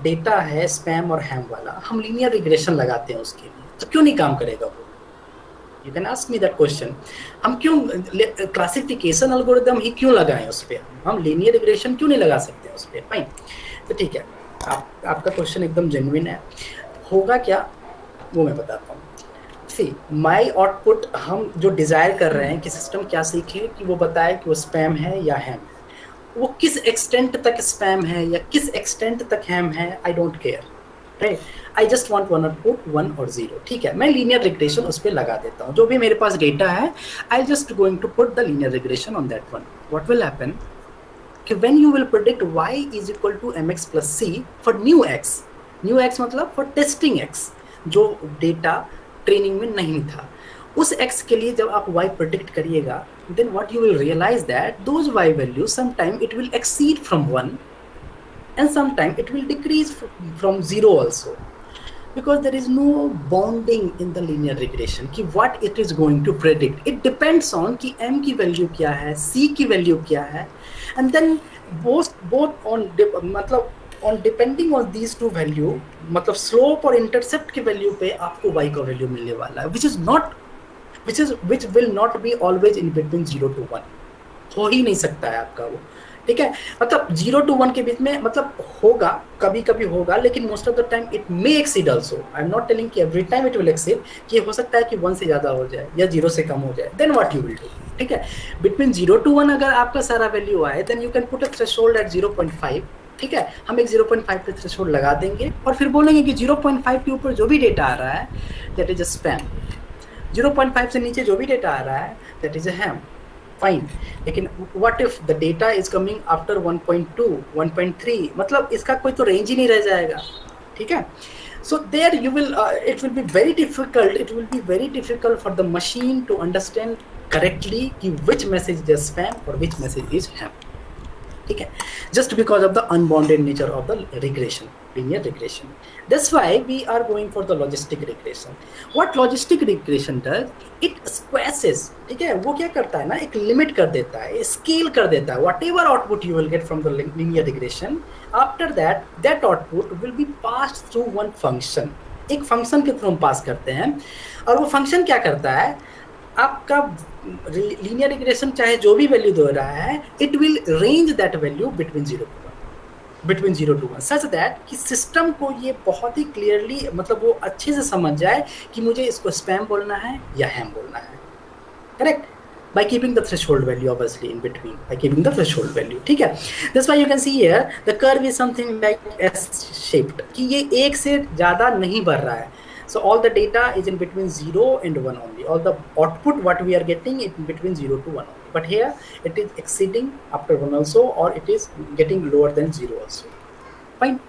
डेटा है स्पैम और हैम वाला, हम लीनियर रिग्रेशन लगाते हैं उसके लिए, तो क्यों नहीं काम करेगा वो? You can ask me that question. हम क्यों क्लासिफिकेशन एल्गोरिथम ही क्यों लगाएं उस पर? हम लीनियर रिग्रेशन क्यों नहीं लगा सकते उस पर? फाइन, तो ठीक है, आपका क्वेश्चन एकदम जेन्युइन है. होगा क्या वो मैं बताता हूँ. सी माई आउटपुट, हम जो डिजायर कर रहे हैं कि सिस्टम क्या सीखे, कि वो बताए कि वो स्पैम है या हैम है. वो किस एक्सटेंट तक स्पैम है या किस एक्सटेंट तक हैम है, I don't care, right? I just want one output 1 और 0. ठीक है, मैं लीनियर रिग्रेशन उस पर लगा देता हूँ. जो भी मेरे पास डेटा है, I just going to put the linear regression on that one. What will happen कि when you will predict y is equal to mx plus c for new x मतलब फॉर टेस्टिंग x, जो data training में नहीं था, उस x के लिए जब आप y प्रेडिक्ट करिएगा, then what you will realize that those y values sometime it will exceed from 1 and sometime it will decrease from 0 also, because there is no bounding in the linear regression कि what it is going to predict. It depends on कि m की value क्या है, c की value क्या है, and then both on मतलब on depending on these two value, मतलब slope और intercept की वैल्यू पे आपको y का वैल्यू मिलने वाला है, which will not be always in between 0 to 1. हो ही नहीं सकता है आपका वो. ठीक है, मतलब 0 to 1 के बीच में, मतलब होगा, कभी कभी होगा, लेकिन most of the time it may exceed also. I am not telling कि every time it will exceed, कि हो सकता है कि 1 से ज़्यादा हो जाए या 0 से कम हो जाए. Then what you will do? ठीक है, बिटवीन 0 to 1 अगर आपका सारा वैल्यू आए, then you can put a threshold at 0.5. ठीक है, हम एक 0.5 पे थ्रेशोल्ड लगा देंगे और फिर बोलेंगे कि 0.5 के ऊपर जो भी डेटा आ रहा है दैट इज अ स्पैम. 0.5 से नीचे जो भी डेटा आ रहा है that is a ham. Fine, लेकिन what if the data is coming after 1.2 1.3, मतलब इसका कोई तो रेंज ही नहीं रह जाएगा. ठीक है, so there you will it will be very difficult for the machine to understand correctly कि विच मैसेज इज स्पैम और विच मैसेज इज हैम. ठीक है, just because of the unbounded nature of the regression, linear regression. That's why we are going for the logistic regression. What logistic regression does, it squashes. ठीक है, वो क्या करता है ना, एक लिमिट कर देता है, स्केल कर देता है. whatever output you will get from the linear regression, after that output will be passed through one function. एक फंक्शन के थ्रू हम पास करते हैं, और वो फंक्शन क्या करता है, आपका लीनियर रिग्रेशन चाहे जो भी वैल्यू दे रहा है, it will range that value between 0 to 1 such that कि सिस्टम को ये बहुत ही क्लियरली, मतलब वो अच्छे से समझ जाए कि मुझे इसको स्पैम बोलना है या हैम बोलना है. Correct, by keeping the threshold value obviously in between, by keeping the threshold value. ठीक है, that's why you can see here the curve is something like S shaped, कि ये एक से ज़्यादा नहीं बढ़ रहा है. So all the data is in between 0 and 1 only. All the output what we are getting is in between 0 to 1 only. but here it is exceeding after 1 also, or it is getting lower than 0 also. Fine.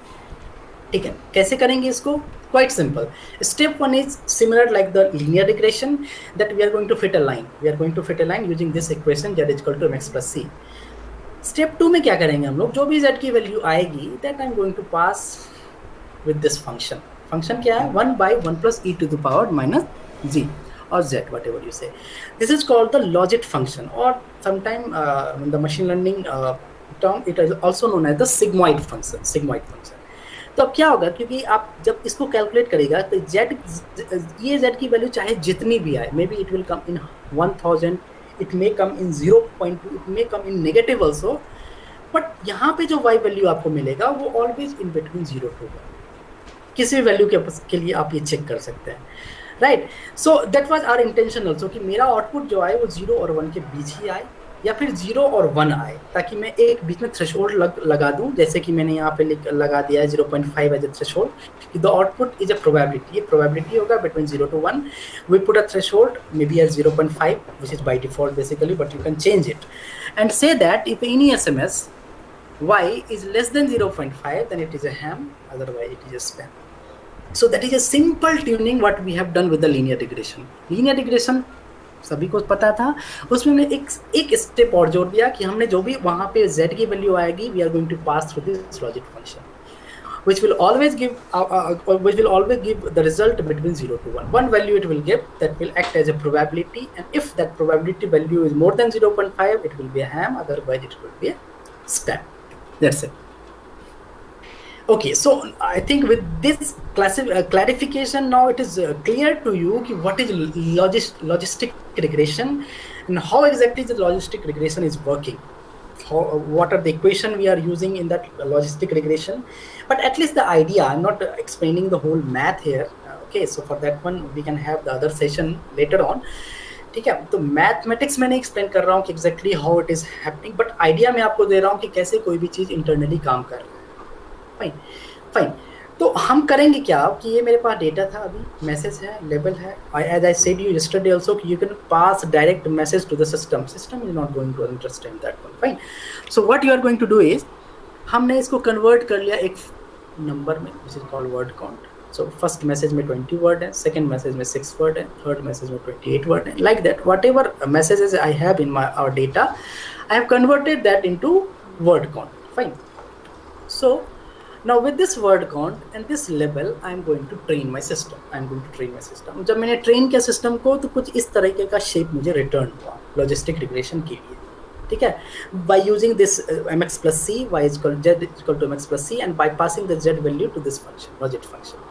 ठीक है, कैसे करेंगे इसको? Quite simple. Step 1 is similar like the linear regression, that we are going to fit a line. We are going to fit a line using this equation z is equal to mx plus c. Step 2 में क्या करेंगे हम लोग? जो भी z की value आएगी, that I am going to pass with this function. Function क्या है? 1 by 1 plus e to the power minus z or z, whatever you say. This is called the logit function, or sometime in the machine learning term it is also known as the sigmoid function. Sigmoid function. तो अब क्या होगा, क्योंकि आप जब इसको calculate करेगा तो ये z की वैल्यू चाहे जितनी भी आए, may be it will come in 1000, it may come in 0.2, it may come in negative also, but यहाँ पे जो y वैल्यू आपको मिलेगा वो ऑलवेज इन बिटवीन 0 to 1, किसी भी वैल्यू के लिए आप ये चेक कर सकते हैं, right. So that was our intention also कि मेरा आउटपुट जो आए वो 0 और 1 के बीच ही आए, या फिर 0 और 1 आए, ताकि मैं एक बीच में थ्रेशोल्ड लगा दूं, जैसे कि मैंने यहाँ पे लगा दिया है 0.5 एज ए थ्रेशोल्ड कि the output is a probability. ये प्रोबेबिलिटी होगा between 0 to 1. We put a threshold may be at 0.5 which is by default basically, but you can change it and say that if any SMS y is less than 0.5 then it is a ham, otherwise it is a spam. So that is a simple tuning what we have done with the linear regression. Linear regression सभी को पता था, उसमें हमने एक step और जोड़ दिया कि हमने जो भी वहाँ पे z की वैल्यू आएगी, we are going to pass through this logic function which will always give the result between 0 to 1. One value it will give that will act as a probability, and if that probability value is more than 0.5 it will be a ham, otherwise it will be a spam. That's it. Okay, so I think with this clarification now it is clear to you ki what is logistic regression and how exactly the logistic regression is working. What are the equation we are using in that logistic regression, but at least the idea, I'm not explaining the whole math here. Okay, so for that one we can have the other session later on. ठीक है, तो mathematics मैंने explain कर रहा हूँ कि exactly how it is happening, but idea मैं आपको दे रहा हूँ कि कैसे कोई भी चीज़ इंटरनली काम कर रहा है. फाइन. तो हम करेंगे क्या कि ये मेरे पास डेटा था, अभी मैसेज है, लेबल है, as I said you yesterday also कि you can pass direct message to the system is not going to understand that one. Fine. So what you are going to do is, हमने इसको convert कर लिया एक number में which is called word count. So first message में 20 word है, second message में 6 word है, थर्ड मैसेज में 28 वर्ड है, like that whatever messages I have in my our data I have converted that into word count. Fine. So now with this word count and this label I am going to train my system. जब मैंने train किया system को तो कुछ इस तरीके का shape मुझे रिटर्न हुआ लॉजिस्टिक रिग्रेशन के लिए. ठीक है, by using this mx plus c, y is equal z is equal to mx plus c, and by passing the z value to this function logit function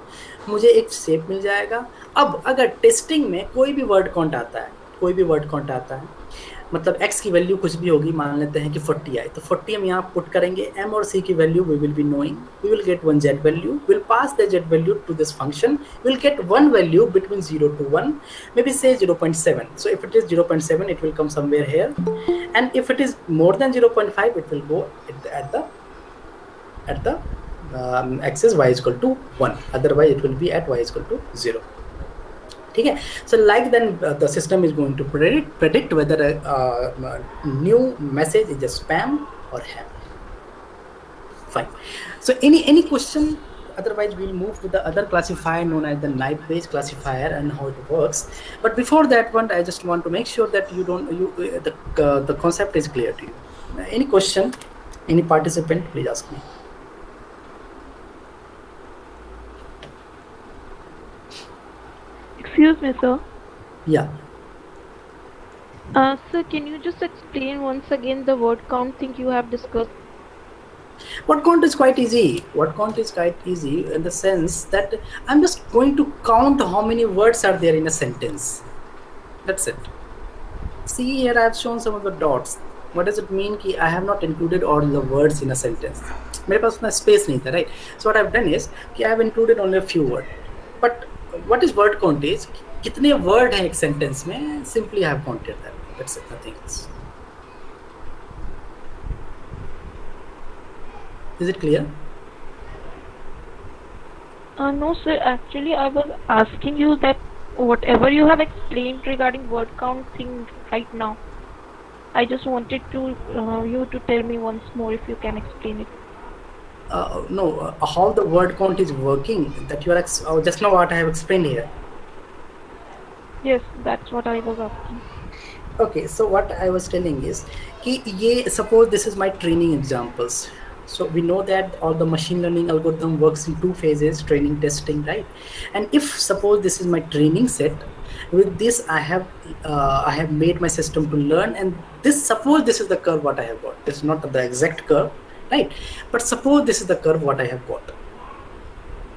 मुझे एक shape मिल जाएगा. अब अगर टेस्टिंग में कोई भी वर्ड काउंट आता है, मतलब x की वैल्यू कुछ भी होगी, मान लेते हैं कि 40 आई, तो 40 हम यहाँ पुट करेंगे, m और c की value we will be knowing, we will get one z value, will pass the z value to this function, will get one value between 0 to 1, may be say 0.7. So if it is 0.7 it will come somewhere here, and if it is more than 0.5 it will go at the axis y is equal to 1, otherwise it will be at y is equal to 0. ठीक है, so like then the system is going to predict whether a new message is a spam or ham. Fine. So any question? Otherwise we'll move to the other classifier known as the Naive-Bayes classifier and how it works. But before that one, I just want to make sure that the concept is clear to you. Any question? Any participant? Please ask me. Excuse me, sir. Yeah. Sir, can you just explain once again the word count thing you have discussed? Word count is quite easy. Word count is quite easy in the sense that I'm just going to count how many words are there in a sentence. That's it. See here, I have shown some of the dots. What does it mean? कि I have not included all the words in a sentence. मेरे पास उतना space नहीं था, right? So what I've done is कि I have included only a few words. But what is word count is कितने word हैं एक sentence में? Simply I have counted that. That's it, nothing else. Is it clear? No, sir. Actually, I was asking you that whatever you have explained regarding word count thing right now, I just wanted to you to tell me once more if you can explain it. No, how the word count is working, that you are just now what I have explained here. Yes, that's what I was asking. Okay, so what I was telling is कि ये suppose this is my training examples. So we know that all the machine learning algorithm works in two phases, training, testing, right? And if suppose this is my training set, with this I have made my system to learn, and suppose this is the curve what I have got. This is not the exact curve, right? But suppose this is the curve what I have got.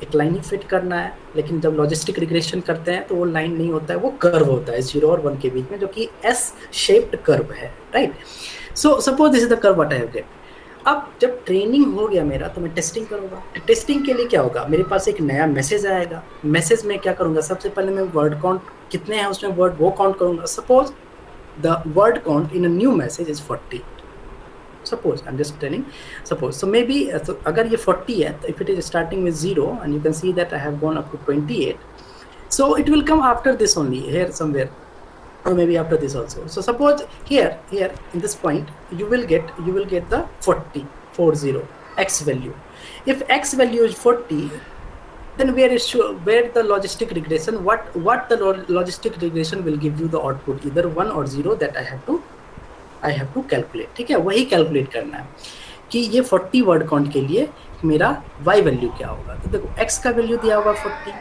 एक line ही fit करना है, लेकिन जब logistic regression करते हैं तो वो line नहीं होता है, वो कर्व होता है 0 और 1 के बीच में, जो कि एस शेप्ड कर्व है, right? So suppose this is the curve what I have get. अब जब ट्रेनिंग हो गया मेरा तो मैं टेस्टिंग करूंगा. टेस्टिंग के लिए क्या होगा, मेरे पास एक नया मैसेज आएगा. मैसेज में क्या करूंगा, सबसे पहले मैं वर्ड काउंट कितने हैं उसमें वर्ड वो काउंट करूंगा. Suppose the word count in a new message is 40. Suppose I'm just telling, suppose, so maybe so agar ye 40 hai, if it is starting with 0 and you can see that I have gone up to 28, so it will come after this only, here somewhere, or maybe after this also. So suppose here in this point you will get the 40 x value. If x value is 40, then where the logistic regression, what the logistic regression will give you the output, either 1 or 0, that I have to calculate. ठीक है, वही calculate करना है कि ये 40 word count के लिए मेरा y वैल्यू क्या होगा. तो देखो x का वैल्यू दिया होगा 40,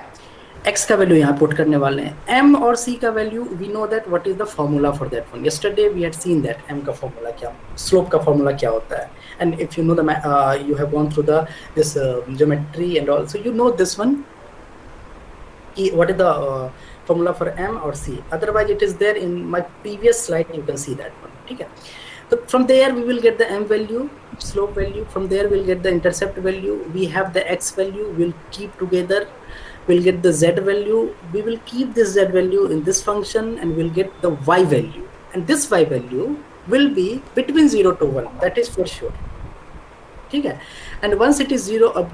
x का वैल्यू यहाँ पुट करने वाले हैं. m और c का value we know that what is the formula for that one. Yesterday we had seen that m का फॉर्मूला क्या, स्लोप का फॉर्मूला क्या होता है. And if you know the you have gone through the this geometry and all, so you know this one कि what is the formula for m or c. Otherwise it is there in my previous slide, you can see that one. ठीक है, so from there we will get the m value, slope value. From there we'll get the intercept value. We have the x value, we'll keep together, we'll get the z value. We will keep this z value in this function and we'll get the y value, and this y value will be between 0 to 1, that is for sure. ठीक है, and once it is 0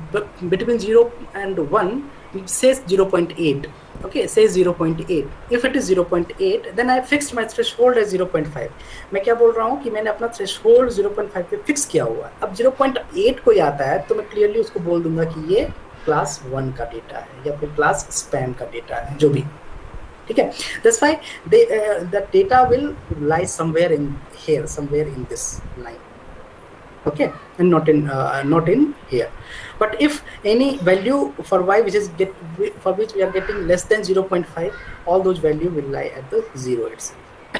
between 0 and 1, it says 0.8. Okay, say 0.8. If it is 0.8, then I fixed my threshold as 0.5. मैं क्या बोल रहा हूँ कि मैंने अपना थ्रेशोल्ड 0.5 पे फिक्स किया हुआ है. अब 0.8 कोई आता है तो मैं क्लियरली उसको बोल दूंगा कि ये क्लास 1 का डेटा है या फिर क्लास स्पैम का डेटा है, जो भी. ठीक है, that's why the data will lie somewhere in here, somewhere in this line. Okay, and not in here. But if any value for y for which we are getting less than 0.5, all those value will lie at the 0 itself.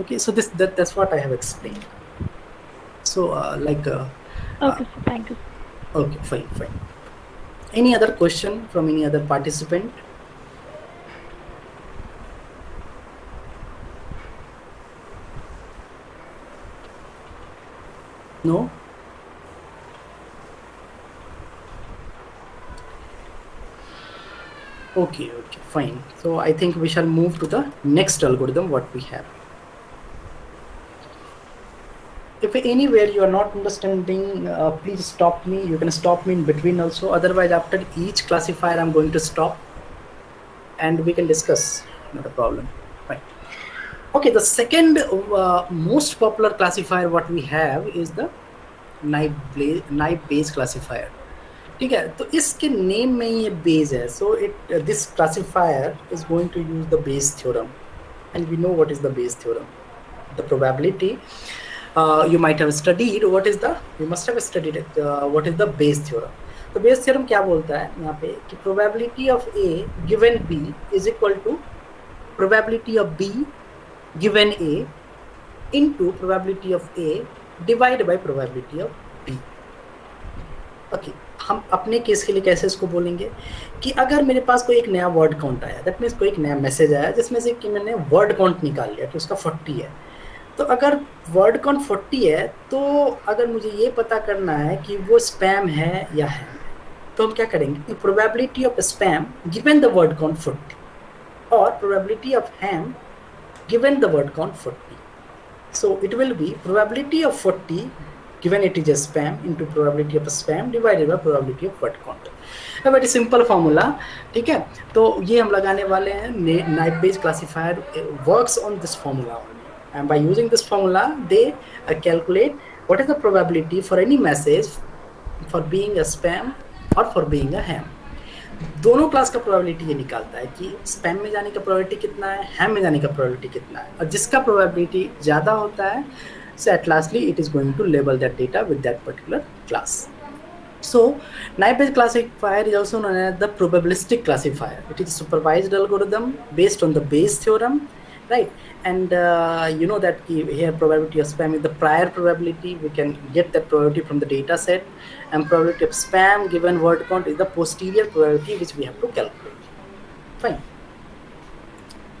Okay, so that's what I have explained. So Okay, so thank you. Okay, fine. Any other question from any other participant? No? Okay, fine. So I think we shall move to the next algorithm what we have. If anywhere you are not understanding, please stop me. You can stop me in between also. Otherwise, after each classifier, I'm going to stop and we can discuss. Not a problem. Fine. Okay, the second most popular classifier what we have is the naive Bayes classifier. ठीक है, तो इसके name में ये Bayes है. So this classifier is going to use the Bayes theorem, and we know what is the Bayes theorem. The probability you might have studied you must have studied it, what is the Bayes theorem. तो Bayes theorem क्या बोलता है यहाँ पे कि probability of A given B is equal to probability of B given A into probability of A divided by probability of B. Okay, हम अपने case के लिए कैसे इसको बोलेंगे कि अगर मेरे पास कोई एक नया वर्ड काउंट आया, दैट मीन्स कोई एक नया मैसेज आया जिसमें से कि मैंने वर्ड काउंट निकाल लिया कि उसका 40 है. तो अगर वर्ड काउंट 40 है तो अगर मुझे ये पता करना है कि वो स्पैम है या है, तो हम क्या करेंगे, probability of spam given the word count 40 और probability of ham given the word count 40. So it will B probability of 40 given it is a spam into probability of spam divided by probability of word count. A very simple formula. ठीक है, तो ये हम लगाने वाले हैं. Naive Bayes classifier works on this formula and by using this formula they calculate what is the probability for any message for being a spam or for being a ham. दोनों class का probability ये निकालता है कि spam में जाने का probability कितना है, हैम में जाने का प्रोबेबिलिटी कितना है, और जिसका प्रोबेबिलिटी ज़्यादा होता है so at lastly it is going to label that data with that particular class. So naive Bayes classifier is also known as the probabilistic classifier. It is a supervised algorithm based on the Bayes theorem, right? And you know that here probability of spam is the prior probability. We can get that probability from the data set, and probability of spam given word count is the posterior probability which we have to calculate. Fine.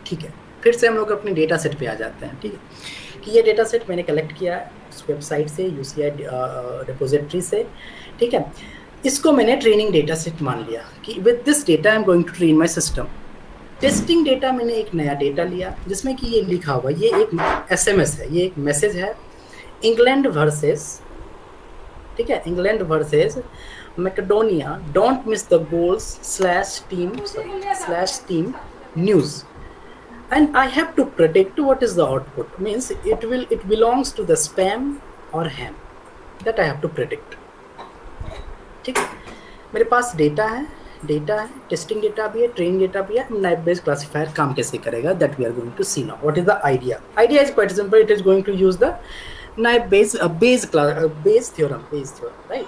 ठीक है, फिर से हम लोग अपने data set पे आ जाते हैं. ठीक है कि ये डेटा सेट मैंने कलेक्ट किया है उस वेबसाइट से, UCI रिपोजिटरी से. ठीक है, इसको मैंने ट्रेनिंग डेटा सेट मान लिया कि with this data I am going to train my system. Testing data मैंने एक नया डेटा लिया जिसमें कि ये लिखा हुआ, ये एक SMS है, ये एक मैसेज है, इंग्लैंड वर्सेस, ठीक है, England versus Macedonia, don't miss the goals /team news. And I have to predict what is the output. Means it belongs to the spam or ham. That I have to predict. ठीक है, मेरे पास data है, testing data भी है, training data भी है. Naive based classifier काम कैसे करेगा, that we are going to see now. What is the idea? Idea is quite simple. It is going to use the naive Bayes theorem, right?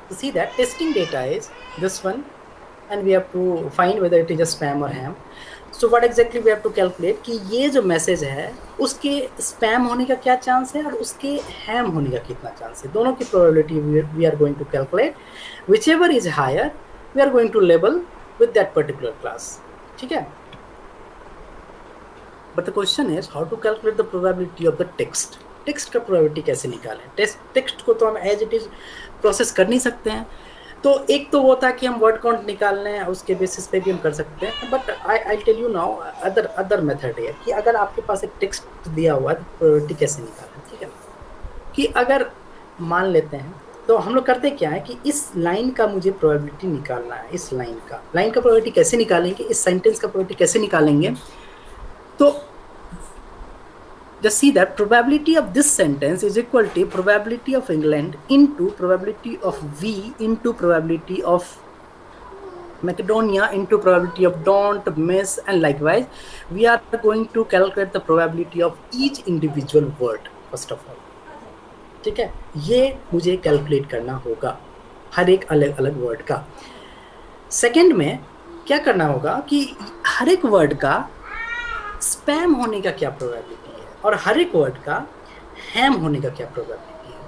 To see that testing data is this one, and we have to find whether it is a spam or ham. So what exactly we have to calculate कि ये जो message है उसके spam होने का क्या chance है और उसके हैम होने का कितना चांस है. दोनों की probability we are going to calculate. whichever is higher we are going to label with that particular class. ठीक है, but the question is how to calculate the probability of the text. Text का probability कैसे निकालें. Text को तो हम as it is process कर नहीं सकते हैं. तो एक तो वो था कि हम वर्ड काउंट निकाल लें, उसके बेसिस पे भी हम कर सकते हैं. But I tell you now other method है कि अगर आपके पास एक टेक्स्ट दिया हुआ है तो प्रोबेबिलिटी कैसे निकालें. ठीक है, कि अगर मान लेते हैं तो हम लोग करते क्या है कि इस लाइन का मुझे प्रोबेबिलिटी निकालना है. इस लाइन का प्रोबेबिलिटी कैसे निकालेंगे, इस सेंटेंस का प्रोबेबिलिटी कैसे निकालेंगे. तो just see that probability of this sentence is equal to probability of England into probability of V into probability of Macedonia into probability of don't miss, and likewise we are going to calculate the probability of each individual word first of all. ठीक है, ये मुझे calculate करना होगा हर एक अलग अलग word का. सेकंड में क्या करना होगा कि हर एक वर्ड का स्पैम होने का क्या प्रोबेबिलिटी और हर एक वर्ड का हैम होने का क्या प्रोबेबिलिटी है.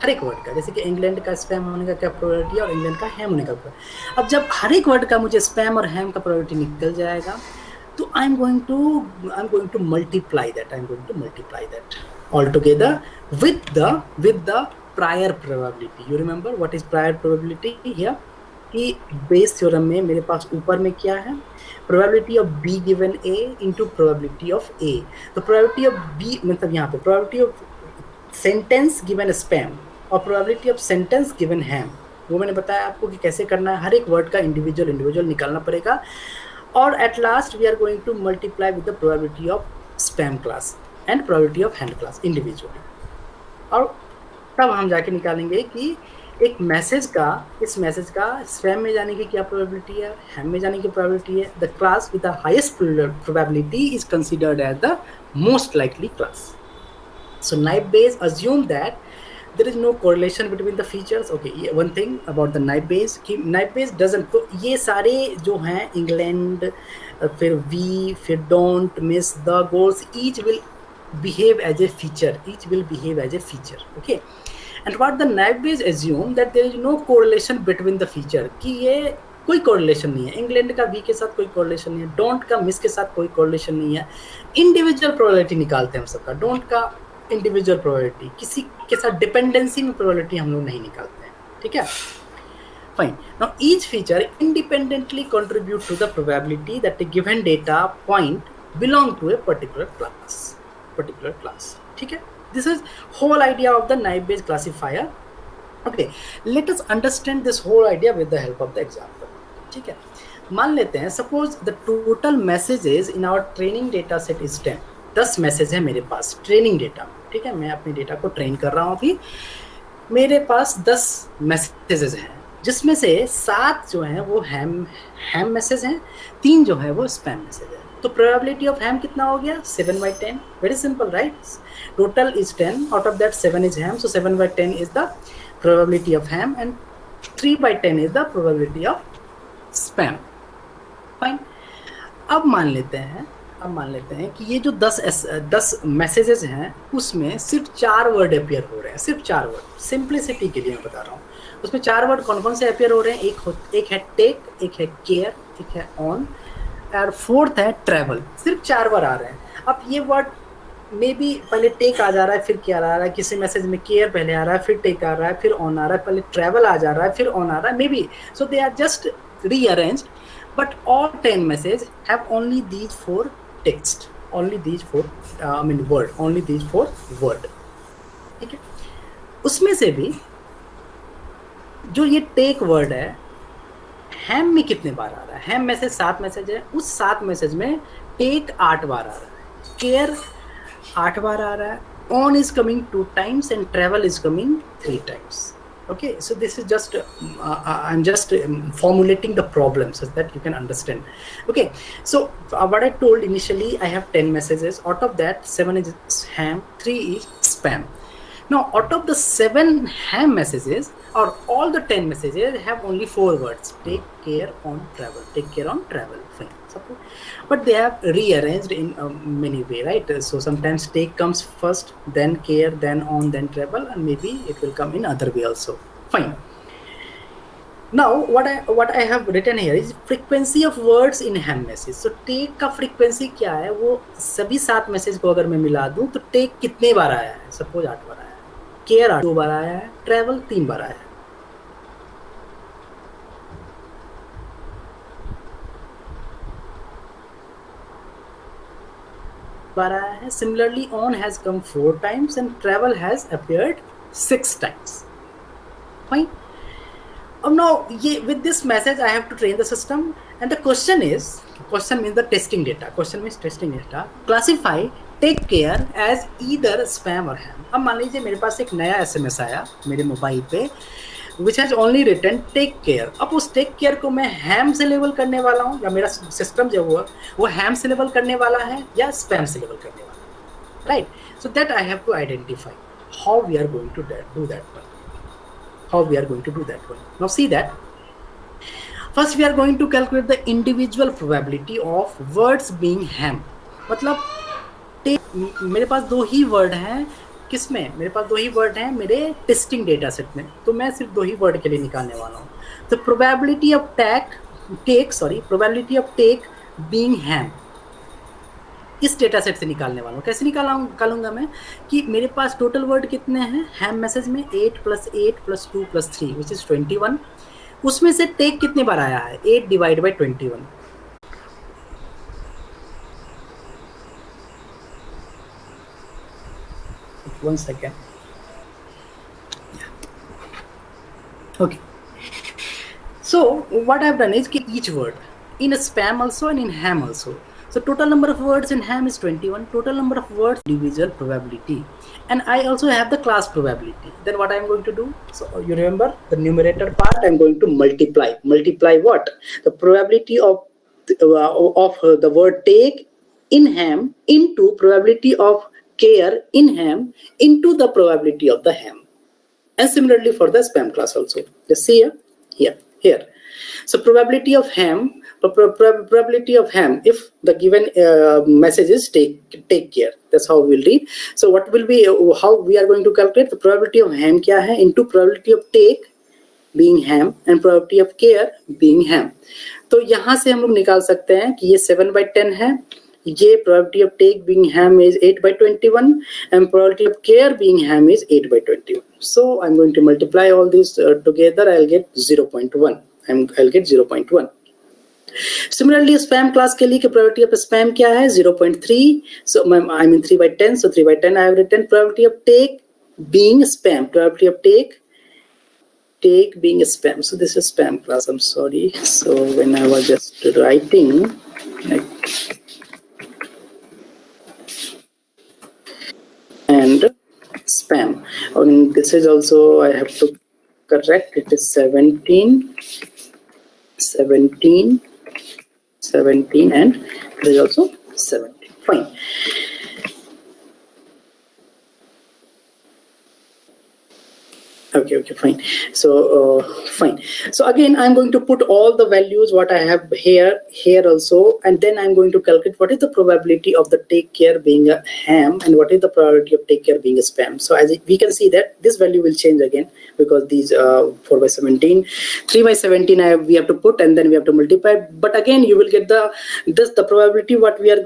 हर एक वर्ड का, जैसे कि इंग्लैंड का स्पैम होने का क्या प्रोबेबिलिटी है और इंग्लैंड का हैम होने का प्रोबेबिलिटी. अब जब हर एक वर्ड का मुझे स्पैम और हैम का प्रोबेबिलिटी निकल जाएगा तो आई am going to multiply that all together with the prior probability. You remember what is prior probability here? कि बेस थ्योरम में मेरे पास ऊपर में क्या है, probability of B given A into probability of A. तो probability of B मतलब यहाँ पे probability of sentence given spam और probability of sentence given ham, वो मैंने बताया आपको कि कैसे करना है. हर एक वर्ड का इंडिविजुअल निकालना पड़ेगा. और at last we are going to multiply with the probability of spam class and probability of hand class individually. और तब हम जाके निकालेंगे कि एक मैसेज का, इस मैसेज का स्पैम में जाने की क्या प्रोबेबिलिटी है, हैम में जाने की प्रोबेबिलिटी है. The class with the highest probability is considered as the most likely class. So naive Bayes assume that there is no correlation between the features. Okay, one thing about the naive Bayes कि naive Bayes doesn't, तो ये सारे जो हैं England, फिर we, फिर don't miss, the goals, each will behave as a feature. Okay, and what the naive Bayes assume that there is no correlation between the feature, कि ये कोई कोरिलेशन नहीं है. इंग्लैंड का वी के साथ कोई कोरिलेशन नहीं है, डोंट का मिस के साथ कोई कोरिलेशन नहीं है. इंडिविजुअल प्रोबेबिलिटी निकालते हैं हम सबका. डोंट का इंडिविजुअल प्रोबेबिलिटी, किसी के साथ डिपेंडेंसी में प्रोबेबिलिटी हम लोग नहीं निकालते हैं. ठीक है, fine. Now each feature independently contribute to the probability that the given data point belong to a particular class. ठीक है, this is whole idea of the naive Bayes classifier. Okay, let us understand this whole idea with the help of the example. ठीक है, मान लेते हैं suppose the total messages in our training data set is 10. 10 message है मेरे पास training data, ठीक है, मैं अपने डेटा को ट्रेन कर रहा हूँ अभी, मेरे पास 10 मैसेजेस हैं, जिसमें से 7 जो हैं वो हैम मैसेज हैं, 3 जो है वो स्पैम मैसेज है। तो प्रोबेबिलिटी ऑफ हैम कितना हो गया? 7/10, very simple right, total is 10, out of that 7 is ham, so 7/10 is the probability of ham and 3/10 is the probability of spam. Fine, अब मान लेते हैं कि ये जो 10 मैसेजेस हैं उसमें सिर्फ 4 वर्ड अपियर हो रहे हैं, सिर्फ 4 वर्ड, सिंप्लिसिटी के लिए मैं बता रहा हूँ। उसमें 4 वर्ड कौन कौन से अपियर हो रहे हैं? एक है टेक, एक है केयर, एक है ऑन और 4th है ट्रैवल। सिर्फ 4 वर्ड आ रहे हैं। अब ये वर्ड मे बी पहले टेक आ जा रहा है, फिर केयर आ रहा है, किसी मैसेज में केयर पहले आ रहा है, फिर टेक आ रहा है, फिर ऑन आ रहा है, पहले ट्रैवल आ जा रहा है, फिर ऑन आ रहा है, may be, so they are just rearranged, but all 10 messages have only these 4 text, only these 4 word, only these 4 word, ठीक है। उसमें से भी जो ये टेक वर्ड है, हैम में कितने बार आ रहा है? हैम मैसेज 7 मैसेज है, उस 7 मैसेज में टेक 8 बार आ रहा है, केयर 8 बार आ रहा है, on is coming 2 times and travel is coming 3 times. Okay, so this is just I'm just formulating the problem so that you can understand. Okay, so what I told initially, I have 10 messages. Out of that 7 is ham, 3 is spam. Now out of the 7 ham messages, or all the 10 messages have only 4 words: take care, on, travel, take care, on, travel. Fine, but they have rearranged in many way, right? So sometimes take comes first, then care, then on, then travel, and maybe it will come in other way also. Fine. Now what I have written here is frequency of words in ham message. So take का frequency क्या है? वो सभी 7 message को अगर मैं मिला दूं तो take कितने बार आया है? सपोज 8 बार आया है, care 2 बार आया है, travel 3 बार आया है। Similarly, on has come 4 times and travel has appeared 6 times. Fine. Now, with this message, I have to train the system, and the question means the testing data. Question means testing data. Classify take care as either spam or ham. अब मान लीजिए मेरे पास एक नया SMS आया मेरे mobile पे, which has only written take care. अब उस take care को मैं ham से लेबल करने वाला हूँ, या मेरा सिस्टम जो हुआ वो ham से लेबल करने वाला है या spam से लेबल करने वाला है, right? So that I have to identify how we are going to do that one. How we are going to do that one. Now see that. First we are going to calculate the individual probability of words being ham. मतलब मेरे पास 2 ही word हैं, किसमें? मेरे पास 2 ही word हैं मेरे testing data set में, तो मैं सिर्फ 2 ही वर्ड के लिए निकालने वाला हूँ। तो probability of probability of take being ham इस डेटा सेट से निकालने वाला हूँ। कैसे निकालूंगा मैं कि मेरे पास टोटल वर्ड कितने हैं हैम मैसेज में? 8 + 8 + 2 + 3 विच इज 21। उसमें से टेक कितने बार आया है? 8 / 21। One second. Okay. So what I've done is each word in a spam also and in ham also. So total number of words in ham is 21. Total number of words individual probability, and I also have the class probability. Then what I'm going to do? So you remember the numerator part. I'm going to multiply. Multiply what? The probability of the word take in ham into probability of care in ham into the probability of the ham, and similarly for the spam class also. Just see here. So probability of ham, if the given message is take care. That's how we'll read. So what will be how we are going to calculate the probability of ham क्या है into probability of take being ham and probability of care being ham. तो यहाँ से हम लोग निकाल सकते हैं कि ये 7/10 है, ये probability of take being ham is 8/21 and probability of care being ham is 8/21. So I'm going to multiply all these together. I'll get 0.1. I'll get 0.1. Similarly, spam class के लिए probability of spam क्या है? 0.3. So I mean 3/10. So 3/10 I have written probability of take being spam. Probability of take being spam. So this is spam class. I'm sorry. So when I was just writing, like, spam. And this is also, I have to correct, it is 17 and it is also 17. Fine. Okay, fine. So fine. So again, I'm going to put all the values what I have here also, and then I'm going to calculate what is the probability of the take care being a ham and what is the probability of take care being a spam. So as we can see that this value will change again, because these 4 by 17, 3 by 17 we have to put, and then we have to multiply. But again, you will get the probability what we are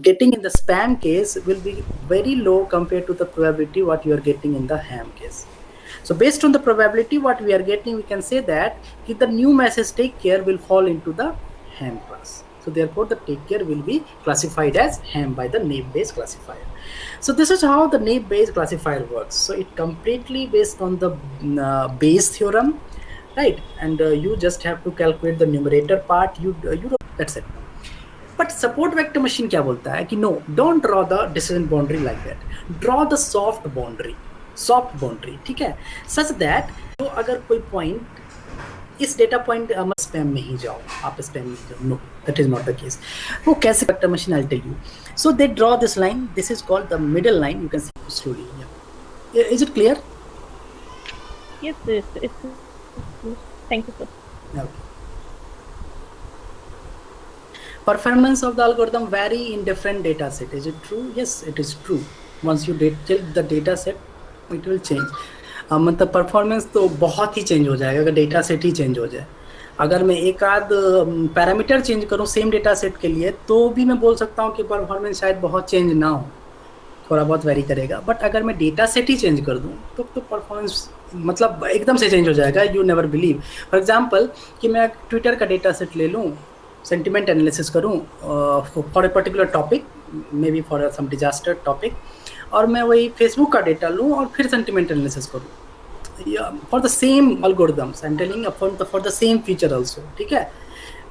getting in the spam case will be very low compared to the probability what you are getting in the ham case. So based on the probability what we are getting, we can say that the new message take care will fall into the ham class. So therefore the take care will be classified as ham by the naive Bayes classifier. So this is how the naive Bayes classifier works. So it completely based on the Bayes theorem, right? And you just have to calculate the numerator part. You that's it. But support vector machine क्या बोलता है कि no, don't draw the decision boundary like that. Draw the soft boundary, ठीक है, such that तो अगर कोई point इस डेटा पॉइंट स्पैम में ही जाओ, आप स्पैम में जाओ, no, that is not the case. वो कैसे vector machine, I tell you. So they draw this line, this is called the middle line. You can see slowly. Is it clear? Yes, it's thank you, sir. Okay. Performance of the algorithm vary in different data set. Is it true? Yes, it is true. Once you check the data set, it will change. मतलब performance तो बहुत ही change हो जाएगा अगर data set ही change हो जाए. अगर मैं एक आध पैरामीटर चेंज करूँ सेम डेटा सेट के लिए तो भी मैं बोल सकता हूँ कि परफॉर्मेंस शायद बहुत चेंज ना हो, थोड़ा बहुत वेरी करेगा. बट अगर मैं डेटा सेट ही चेंज कर दूँ तो परफॉर्मेंस मतलब एकदम से चेंज हो जाएगा. You never believe. For example कि मैं ट्विटर का डेटा सेट ले लूँ, सेंटिमेंट एनालिसिस करूँ for a particular topic, may be for some disaster topic, और मैं वही फेसबुक का डेटा लूँ और फिर सेंटिमेंट एनालिसिस करूँ for the same algorithms, I am telling for the same feature also, ठीक है.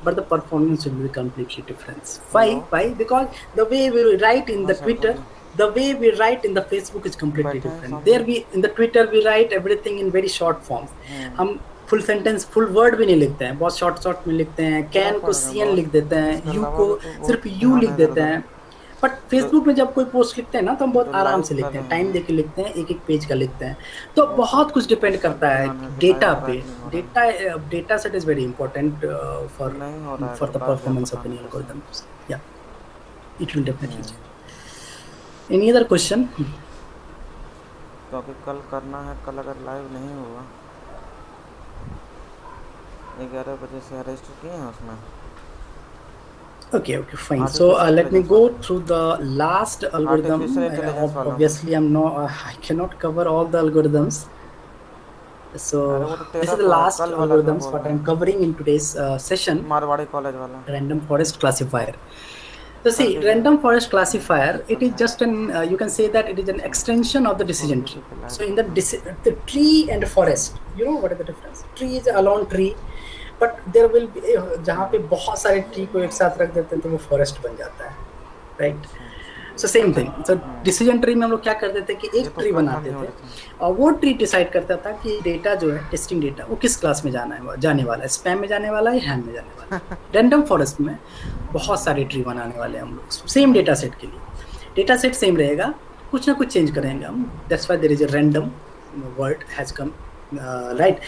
But the performance will be completely different. Why? Because the way we write in the Twitter, the way we write in the Facebook is completely different. There we in the Twitter we write everything in very short forms. हम full sentence full word भी नहीं लिखते हैं, बहुत short में लिखते हैं. Can को CN लिख देते हैं, यू को सिर्फ यू लिख देते हैं. बट फेसबुक में जब कोई पोस्ट लिखते हैं ना तो हम बहुत आराम से लिखते हैं, टाइम देके लिखते हैं, एक पेज का लिखते हैं. तो बहुत कुछ डिपेंड करता है डेटा पे. Data set is very important for the performance of any algorithm. या it will definitely change. Any other question? क्योंकि कल करना है, कल अगर लाइव नहीं हुआ 11 बजे से अरेस्ट किए हैं उसमें. Okay, fine. So let me go through the last algorithm. Obviously, I cannot cover all the algorithms. So this is the last algorithms what I'm covering in today's session. Marwari college वाला Random forest classifier. So see, random forest classifier, it is just an you can say that it is an extension of the decision tree. So in the tree and forest, you know what is the difference? Tree is a alone tree. But there will be, जहाँ पे बहुत सारे tree को एक साथ रख देते हैं तो वो फॉरेस्ट बन जाता है, right. So same thing. So decision tree में हम लोग क्या करते थे कि एक ट्री बनाते थे और वो ट्री डिसाइड करता था कि डेटा जो है, टेस्टिंग डेटा, वो किस क्लास में जाने वाला है, स्पैम में जाने वाला है, हैम में जाने वाला है. रैंडम फॉरेस्ट में बहुत सारे ट्री बनाने वाले हैं हम लोग सेम डेटा सेट के लिए. डेटा सेट सेम रहेगा, कुछ ना कुछ चेंज करेंगे हम. That's why there is a random word has come, right.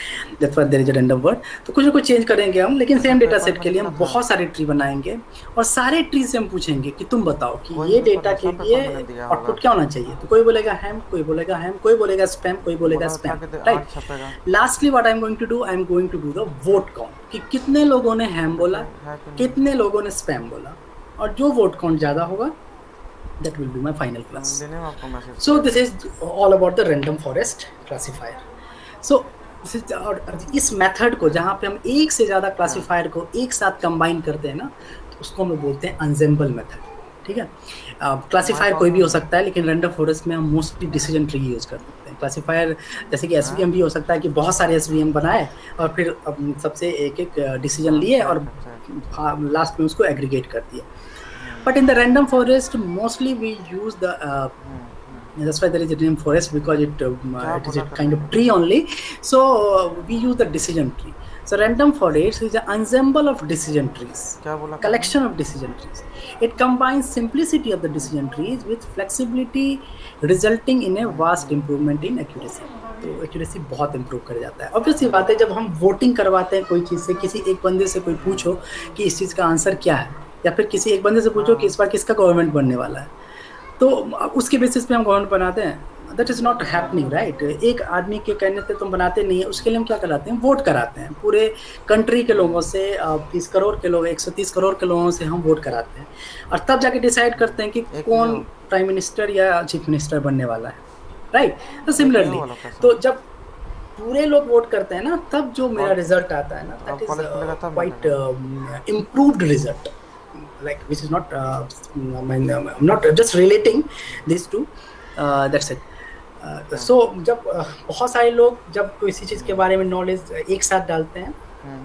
That's why there is a random word. तो कुछ ना कुछ चेंज करेंगे हम, लेकिन सेम डेटा सेट के लिए हम बहुत सारे ट्री बनाएंगे और सारे ट्री से हम पूछेंगे कि तुम बताओ कि ये डेटा के लिए आउटपुट क्या होना चाहिए. तो कोई बोलेगा हैम, कोई बोलेगा हैम, कोई बोलेगा स्पैम, कोई बोलेगा spam, right. Lastly what I am going to do, I am going to do the vote count कि कितने लोगों ने हैम बोला, कितने लोगों ने स्पैम बोला, और जो वोट काउंट ज़्यादा होगा that will be my final class. So this is all about the random forest classifier. So इस मेथड को जहाँ पे हम एक से ज़्यादा क्लासीफायर को एक साथ कंबाइन करते हैं ना, तो उसको हम बोलते हैं अनसेम्बल मेथड, ठीक है. क्लासीफायर कोई भी हो सकता है, लेकिन रैंडम फॉरेस्ट में हम मोस्टली डिसीजन ट्री यूज़ कर सकते हैं. क्लासीफायर जैसे कि SVM भी हो सकता है कि बहुत सारे SVM बनाए और फिर सबसे एक एक डिसीजन लिए और लास्ट में उसको एग्रीगेट कर दिया. But in the random forest, mostly we use the That's why there is a name forest, because it is a kind of tree only. So we use the decision tree. So random forest is an ensemble of decision trees, collection of decision trees. It combines simplicity of the decision trees with flexibility, resulting in a vast improvement in accuracy. तो accuracy बहुत improve कर जाता है. Obviously बात है, जब हम voting करवाते हैं कोई चीज़ से, किसी एक बंदे से कोई पूछो कि इस चीज़ का आंसर क्या है, या फिर किसी एक बंदे से पूछो कि इस बार किसका गवर्नमेंट बनने वाला है, तो उसके बेसिस पे हम गवर्नमेंट बनाते हैं. That is not happening, right. एक आदमी के कहने से तुम बनाते नहीं है, उसके लिए हम क्या कराते हैं, वोट कराते हैं. पूरे कंट्री के लोगों से 30 करोड़ के लोग, 130 करोड़ के लोगों से हम वोट कराते हैं, और तब जाके डिसाइड करते हैं कि कौन प्राइम मिनिस्टर या चीफ मिनिस्टर बनने वाला है, राइट. तो सिमिलरली, तो जब पूरे लोग वोट करते हैं ना, तब जो मेरा रिजल्ट आता है ना, that is quite improved result, like which is not I'm not just relating these two, that's it. So जब बहुत सारे लोग जब किसी चीज़ के बारे में नॉलेज एक साथ डालते हैं,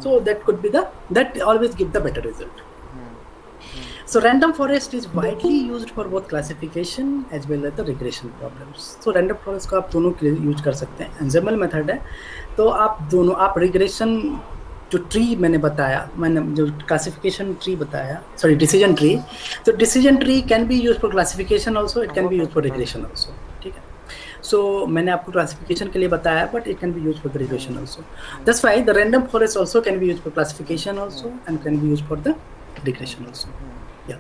so that could be that always give the better result. So random forest is widely used for both classification as well as the regression problems. So random forest को आप दोनों के लिए यूज कर सकते हैं. एंजेमल मेथड है, तो आप दोनों, आप रिग्रेशन जो ट्री मैंने बताया, मैंने जो क्लासिफिकेशन ट्री बताया, सॉरी डिसीजन ट्री, तो decision tree can be use for classification also, it can be use for regression also. ठीक है. सो मैंने आपको क्लासिफिकेशन के लिए बताया, but it can be use for the regression also. That's why the random forest also can be use for classification also and can be use for the regression also. Yeah.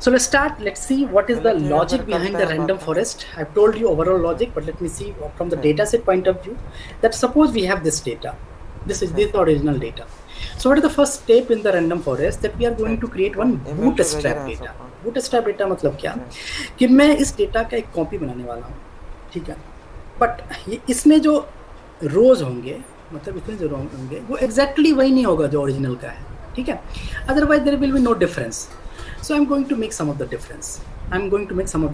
So let's start. Let's see what is the logic behind the random forest. I've told you overall logic, but let me see from the data set point of view. That suppose we have this data. This is the original data. So what is the first step in the random forest? That we are going to create one bootstrap data. Bootstrap data मतलब क्या? कि मैं इस data का एक copy बनाने वाला हूँ, ठीक है. बट इसमें जो रोज होंगे, मतलब इसमें जो रोज होंगे, वो एग्जैक्टली वही नहीं होगा जो ओरिजिनल का है, ठीक है. Otherwise there will be no difference. So I'm going to make some of the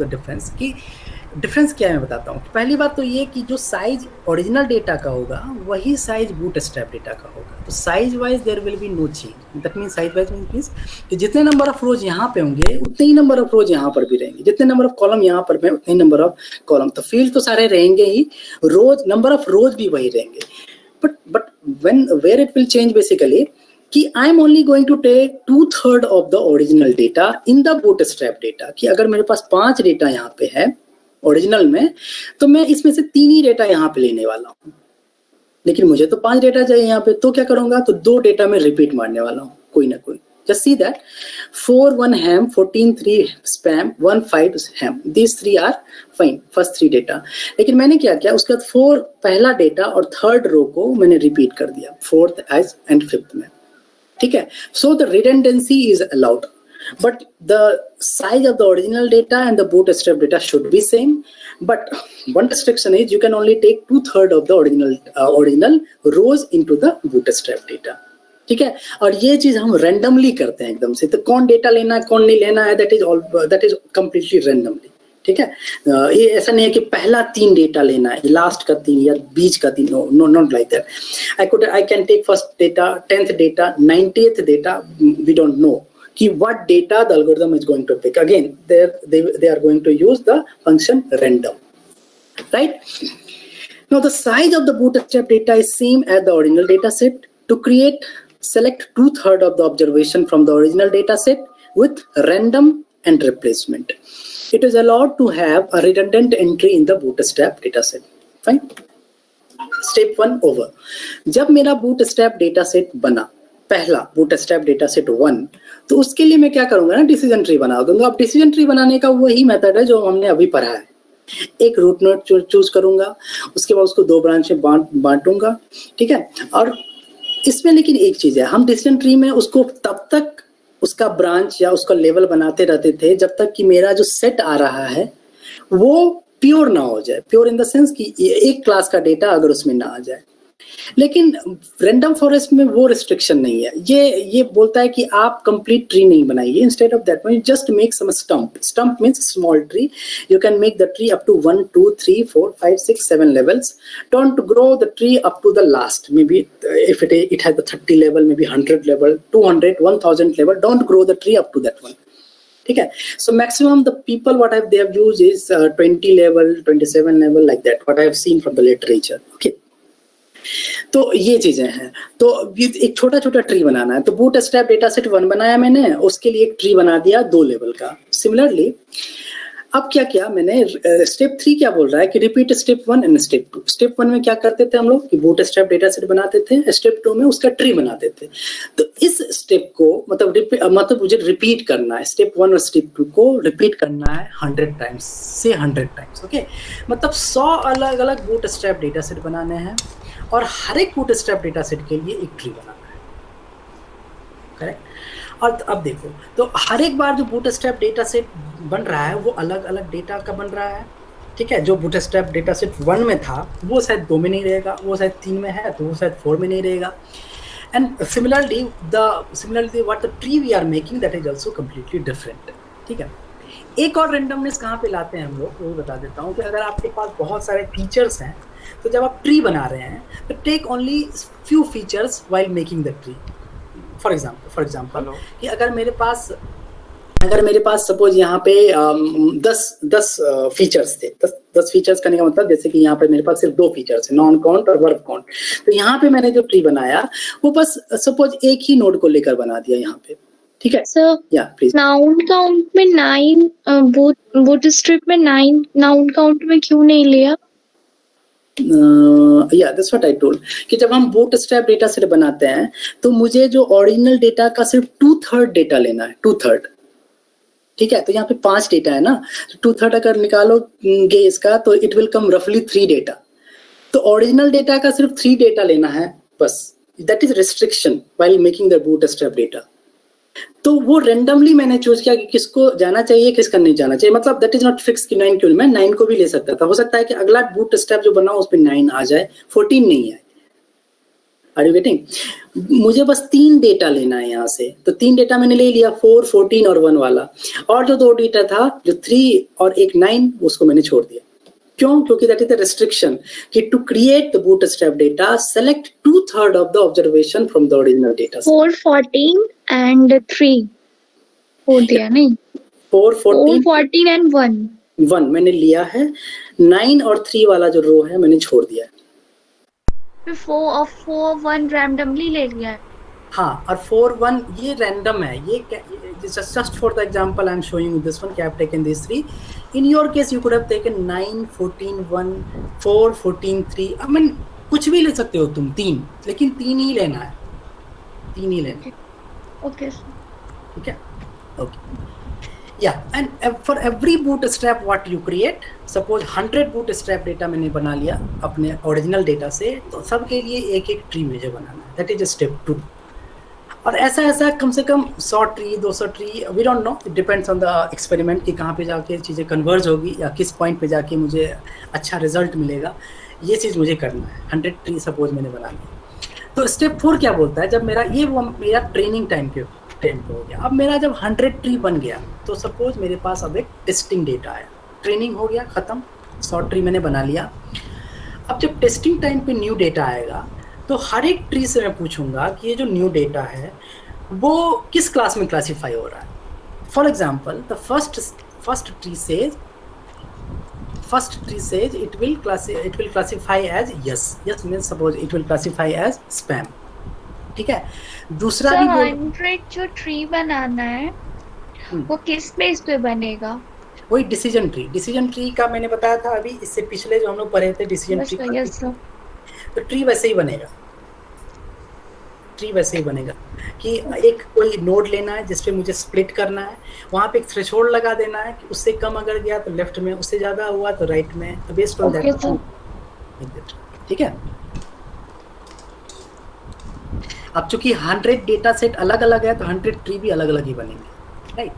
difference. कि डिफरेंस क्या है मैं बताता हूँ. पहली बात तो ये कि जो साइज ओरिजिनल डेटा का होगा वही साइज बूटस्ट्रैप डेटा का होगा. तो size wise there will be no change. That means size wise means कि जितने नंबर ऑफ रोज यहाँ पे होंगे उतने ही नंबर ऑफ रोज यहाँ पर भी रहेंगे, जितने नंबर ऑफ कॉलम यहाँ पर में उतने ही नंबर ऑफ कॉलम. तो फील्ड तो सारे रहेंगे ही, रोज नंबर ऑफ रोज भी वही रहेंगे. But when where it will change basically कि I am only going to take 2/3 of the original data in the bootstrap data. कि अगर मेरे पास 5 डेटा यहाँ पे है ओरिजिनल में, तो मैं इसमें से 3 ही डेटा यहाँ पे लेने वाला हूँ. लेकिन मुझे तो 5 डेटा चाहिए यहाँ पे, तो क्या करूंगा, तो 2 डेटा में रिपीट मारने वाला हूँ कोई ना कोई. Just see that 4 1 ham, 14 3 spam, 1 5 ham. These 3 are fine. First 3 data. लेकिन मैंने क्या किया, उसके बाद 4 पहला डेटा और 3rd रो को मैंने रिपीट कर दिया 4th as and 5th में. ठीक है. So the redundancy is allowed, but the size of the original data and the bootstrap data should be same. But one restriction is you can only take 2/3 of the original rows into the bootstrap data. ठीक है. और ये चीज हम randomly करते हैं एकदम से. तो कौन डेटा लेना है कौन नहीं लेना है, that is completely randomly. ठीक है. ये ऐसा नहीं है कि पहला 3 डेटा लेना है, लास्ट का 3 या बीच का 3. No not like that. I can take first data, 10th data, 90th data. We don't know कि what data the algorithm is going to pick. Again, they are going to use the function random, right? Now the size of the bootstrap data is same as the original data set. To create, select 2/3 of the observation from the original data set with random and replacement. It is allowed to have a redundant entry in the bootstrap dataset. Fine. Step 1 over. जब मेरा bootstrap dataset बना, पहला bootstrap dataset 1, तो उसके लिए मैं क्या करूंगा ना, डिसीजन ट्री बना दूंगा. अब डिसीजन ट्री बनाने का वही मेथड है जो हमने अभी पढ़ा है. एक रूट नोड चूज करूंगा, उसके बाद उसको 2 ब्रांच में बांटूंगा. ठीक है. और इसमें लेकिन एक चीज है, हम डिसीजन ट्री में उसको तब तक उसका ब्रांच या उसका लेवल बनाते रहते थे जब तक कि मेरा जो सेट आ रहा है वो प्योर ना हो जाए. प्योर इन द सेंस कि एक क्लास का डेटा अगर उसमें ना आ जाए. लेकिन रैंडम फॉरेस्ट में वो रिस्ट्रिक्शन नहीं है. ये बोलता है कि आप कंप्लीट ट्री नहीं बनाइए. Instead of that one just make some stump. Stump means small tree. You can make the tree up to 1 2 3 4 5 6 7 levels. Don't grow the tree up to the last. Maybe if it has the 30 level, maybe 100 level, 200, 1000 level. Don't grow the tree up to that one. ठीक है. So maximum the people what they have used is 20 level, 27 level like that. What I have seen from the literature. Okay. तो ये चीजें हैं. तो एक छोटा छोटा ट्री बनाना है. तो बूटस्ट्रैप डेटा सेट 1 बनाया मैंने, उसके लिए एक ट्री बना दिया 2 लेवल का. सिमिलरली अब क्या किया मैंने, स्टेप 3 क्या बोल रहा है कि repeat step 1 and step 2. Step 1 में क्या करते थे हम लोग कि बूटस्ट्रैप डेटा सेट बनाते थे, स्टेप 2 में उसका ट्री बनाते थे. तो इस स्टेप को मतलब मुझे रिपीट करना है. स्टेप 1 और स्टेप 2 को रिपीट करना है 100 टाइम्स से 100 टाइम्स. ओके, मतलब 100 अलग अलग बूटस्ट्रैप डेटा सेट बनाने हैं और हर एक बूटस्ट्रैप डेटा सेट के लिए एक ट्री बनाना है. करेक्ट. और अब देखो, तो हर एक बार जो बूटस्ट्रैप डेटा सेट बन रहा है वो अलग अलग डेटा का बन रहा है. ठीक है, जो बूटस्ट्रैप डेटा सेट 1 में था वो शायद 2 में नहीं रहेगा, वो शायद 3 में है तो वो शायद 4 में नहीं रहेगा. And similarly what the tree we are making that is also completely different. ठीक है. एक और रेंडमनेस कहाँ पे लाते हैं हम लोग वो बता देता हूँ कि अगर आपके पास बहुत सारे फीचर्स हैं तो जब आप ट्री बना रहे हैं तो take only few features while making the tree. For example कि अगर मेरे पास सपोज यहाँ पे 10 फीचर्स थे. 10 फीचर्स करने का मतलब जैसे कि यहाँ पे मेरे पास सिर्फ 2 फीचर्स है, नॉन काउंट और वर्ब काउंट. तो यहाँ पे मैंने जो ट्री बनाया वो बस सपोज एक ही नोड को लेकर बना दिया यहाँ पे. ठीक है. सर, या प्लीज. नाउन काउंट में 9, बूटस्ट्रैप में 9, नाउन काउंट में क्यों नहीं लिया? दैट्स व्हाट आई टोल्ड कि जब हम बूटस्ट्रैप डेटा सेट बनाते हैं तो मुझे जो ओरिजिनल डेटा का सिर्फ 2/3 डेटा लेना है. 2/3. ठीक है. तो यहाँ पे 5 डेटा है ना, 2/3 अगर निकालोगे इसका तो इट विल कम रफली 3 डेटा. तो ओरिजिनल डेटा का सिर्फ 3 डेटा लेना है बस. That is restriction while making the bootstrap data. तो वो रेंडमली मैंने चूज किया कि किसको जाना चाहिए किसका नहीं जाना चाहिए. मतलब दैट इज नॉट फिक्स कि 9 क्यों. मैं 9 को भी ले सकता था. हो सकता है कि अगला बूटस्ट्रैप जो बना उस पे 9 आ जाए, 14 नहीं आए. Are you getting? मुझे बस 3 डेटा लेना है यहाँ से. तो 3 डेटा मैंने ले लिया, 4, 14 और 1 वाला. और जो 2 डेटा था जो 3 और एक 9 उसको मैंने छोड़ दिया. क्यों? क्योंकि दैट इज द रिस्ट्रिक्शन कि to create the bootstrap data select 2/3 of the observation from the original data. 4, 14 and 3 हो दिया नहीं? 4, 14 and 1 मैंने लिया है. 9 और 3 वाला जो रो है मैंने छोड़ दिया है. 4 और 1 रैंडमली ले लिया है. हाँ, और 4, 1 ये रैंडम है. ये just for the example I am showing this one कि I have taken this 3. In your case you could have taken 9, 14, 1, 4, 14, 3. I mean कुछ भी ले सकते हो तुम 3, लेकिन 3 ही लेना है. 3 ही लेना है. ओके. ठीक है. Okay. Yeah, and for every bootstrap what you create, suppose 100 bootstrap data मैंने बना लिया अपने original data से, तो सबके लिए एक एक ट्री मुझे बनाना है. That is step 2. और ऐसा कम से कम 100 tree, 200 tree, we don't know, it depends on the experiment कि कहाँ पे जाके चीज़ें converge होगी या किस पॉइंट पे जाके मुझे अच्छा रिजल्ट मिलेगा. ये चीज़ मुझे करना है. 100 ट्री सपोज मैंने बना लिया. तो स्टेप 4 क्या बोलता है, जब मेरा ट्रेनिंग टाइम पे हो गया. अब मेरा जब 100 ट्री बन गया तो सपोज मेरे पास अब एक टेस्टिंग डेटा है. ट्रेनिंग हो गया खत्म, 100 ट्री मैंने बना लिया. अब जब टेस्टिंग टाइम पे न्यू डेटा आएगा तो हर एक ट्री से मैं पूछूंगा कि ये जो न्यू डेटा है वो किस क्लास में क्लासीफाई हो रहा है. For example the first tree says it will classify as yes means suppose it will classify as spam. ठीक है. दूसरा भी 100 जो ट्री बनाना है वो किस बेस पे बनेगा? वही डिसीजन ट्री का मैंने बताया था अभी, इससे पिछले जो हम लोग पढ़े थे डिसीजन ट्री. तो ट्री वैसे ही बनेगा कि एक कोई नोड लेना है जिस पे मुझे स्प्लिट करना है. वहाँ पे एक थ्रेशोल्ड लगा देना है कि उससे कम अगर गया तो लेफ्ट में, उससे ज़्यादा हुआ तो राइट में. तो बेस्ड ऑन दैट. ठीक है. अब चूंकि 100 डेटा सेट अलग अलग है तो 100 ट्री भी अलग अलग ही बनेंगे. राइट.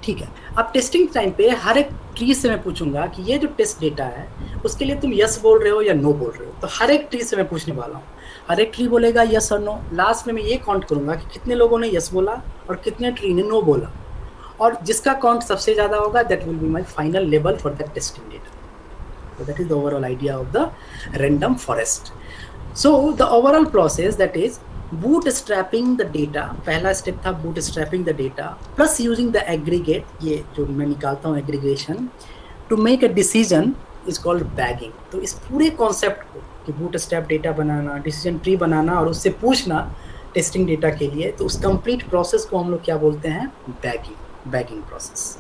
ठीक है. अब टेस्टिंग टाइम पे हर एक ट्री से मैं पूछूंगा कि ये जो टेस्ट डेटा है उसके लिए तुम यस बोल रहे हो या नो बोल रहे हो. तो हर एक ट्री से मैं पूछने वाला हूँ. हर एक ट्री बोलेगा यस और नो. लास्ट में मैं ये काउंट करूंगा कि कितने लोगों ने यस बोला और कितने ट्री ने नो बोला, और जिसका काउंट सबसे ज़्यादा होगा that will be my final level for that testing data. So that is the overall idea of the random forest. So the overall process, that is bootstrapping the data, पहला step था bootstrapping the data plus using the aggregate, ये जो मैं निकालता हूँ aggregation, to make a decision is called bagging. तो इस पूरे कॉन्सेप्ट को कि बूट स्ट्रैप डेटा बनाना, डिसीजन ट्री बनाना और उससे पूछना टेस्टिंग डेटा के लिए, तो उस कंप्लीट प्रोसेस को हम लोग क्या बोलते हैं, bagging process.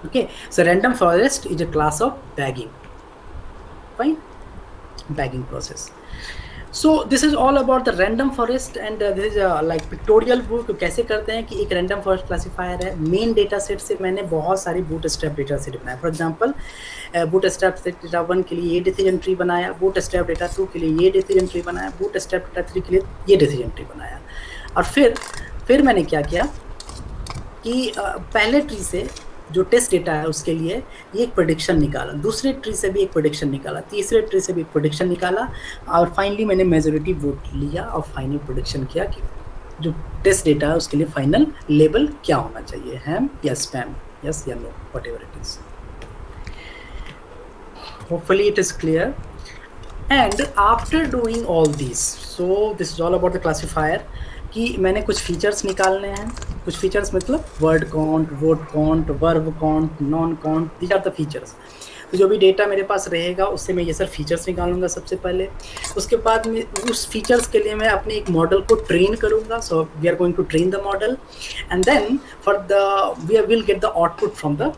Okay, so random forest is a class of bagging, fine, bagging process. So this is all about the random forest and this is like pictorial book। कैसे करते हैं कि एक random forest classifier है, main data set से मैंने बहुत सारी बूटस्ट्रैप डेटा सेट बनाया। फॉर एग्जांपल बूटस्ट्रैप डेटा 1 के लिए ये डिसीजन ट्री बनाया, बूटस्ट्रैप डेटा 2 के लिए ये डिसीजन ट्री बनाया, बूटस्ट्रैप डेटा 3 के लिए ये डिसीजन ट्री बनाया। और फिर मैंने क्या किया कि पहले ट्री से जो टेस्ट डेटा है उसके लिए ये एक प्रेडिक्शन निकाला, दूसरे ट्री से भी एक प्रेडिक्शन निकाला, तीसरे ट्री से भी एक प्रेडिक्शन निकाला, और फाइनली मैंने मेजॉरिटी वोट लिया और फाइनल प्रेडिक्शन किया कि जो टेस्ट डेटा है उसके लिए फाइनल लेबल क्या होना चाहिए, हैम या स्पैम, यस या no, whatever it is. Hopefully it is clear. And after doing all this, so this is all about the classifier, कि मैंने कुछ फीचर्स निकालने हैं। कुछ फीचर्स मतलब word count, vote count, verb count, non count, these are the features. तो जो भी डेटा मेरे पास रहेगा उससे मैं ये सब फीचर्स निकालूंगा सबसे पहले। उसके बाद में उस फीचर्स के लिए मैं अपने एक मॉडल को ट्रेन करूंगा। So we are going to train the model and then for the we will get the output from the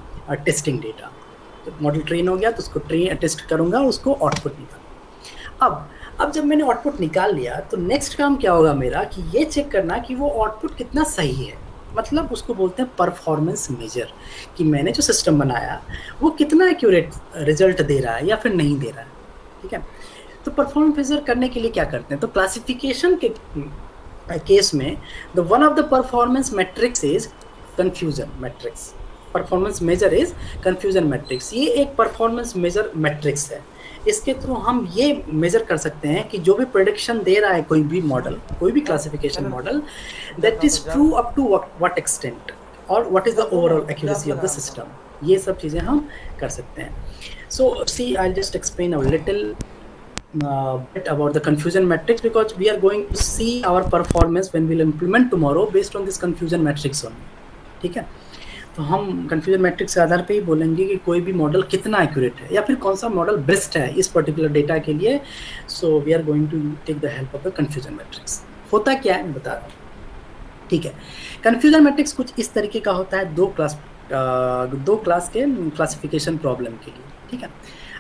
testing data. तो मॉडल ट्रेन हो गया तो उसको टेस्ट करूंगा, उसको आउटपुट निकालूंगा। अब जब मैंने आउटपुट निकाल लिया तो नेक्स्ट काम क्या होगा मेरा कि ये चेक करना कि वो आउटपुट कितना सही है, मतलब उसको बोलते हैं परफॉर्मेंस मेजर, कि मैंने जो सिस्टम बनाया वो कितना एक्यूरेट रिजल्ट दे रहा है या फिर नहीं दे रहा है। ठीक है, तो परफॉर्मेंस मेजर करने के लिए क्या करते हैं, तो क्लासिफिकेशन के केस में the one of the performance matrix is confusion matrix. Performance measure is confusion matrix. ये एक परफॉर्मेंस मेजर मैट्रिक्स है। इसके थ्रू हम ये मेजर कर सकते हैं कि जो भी प्रेडिक्शन दे रहा है कोई भी मॉडल, कोई भी classification model, that is true up to what extent और what is the overall accuracy of the system. ये सब चीज़ें हम कर सकते हैं। So see I just explain a little bit about the confusion matrix because we are going to see our performance when we'll implement tomorrow based on this confusion matrix only। ठीक है, तो हम कंफ्यूजन मैट्रिक्स के आधार पे ही बोलेंगे कि कोई भी मॉडल कितना एक्यूरेट है या फिर कौन सा मॉडल बेस्ट है इस पर्टिकुलर डेटा के लिए। So we are going to take the help of the confusion matrix. होता क्या है मैं बता रहा हूँ। ठीक है, कंफ्यूजन मैट्रिक्स कुछ इस तरीके का होता है, दो क्लास के क्लासिफिकेशन प्रॉब्लम के लिए। ठीक है,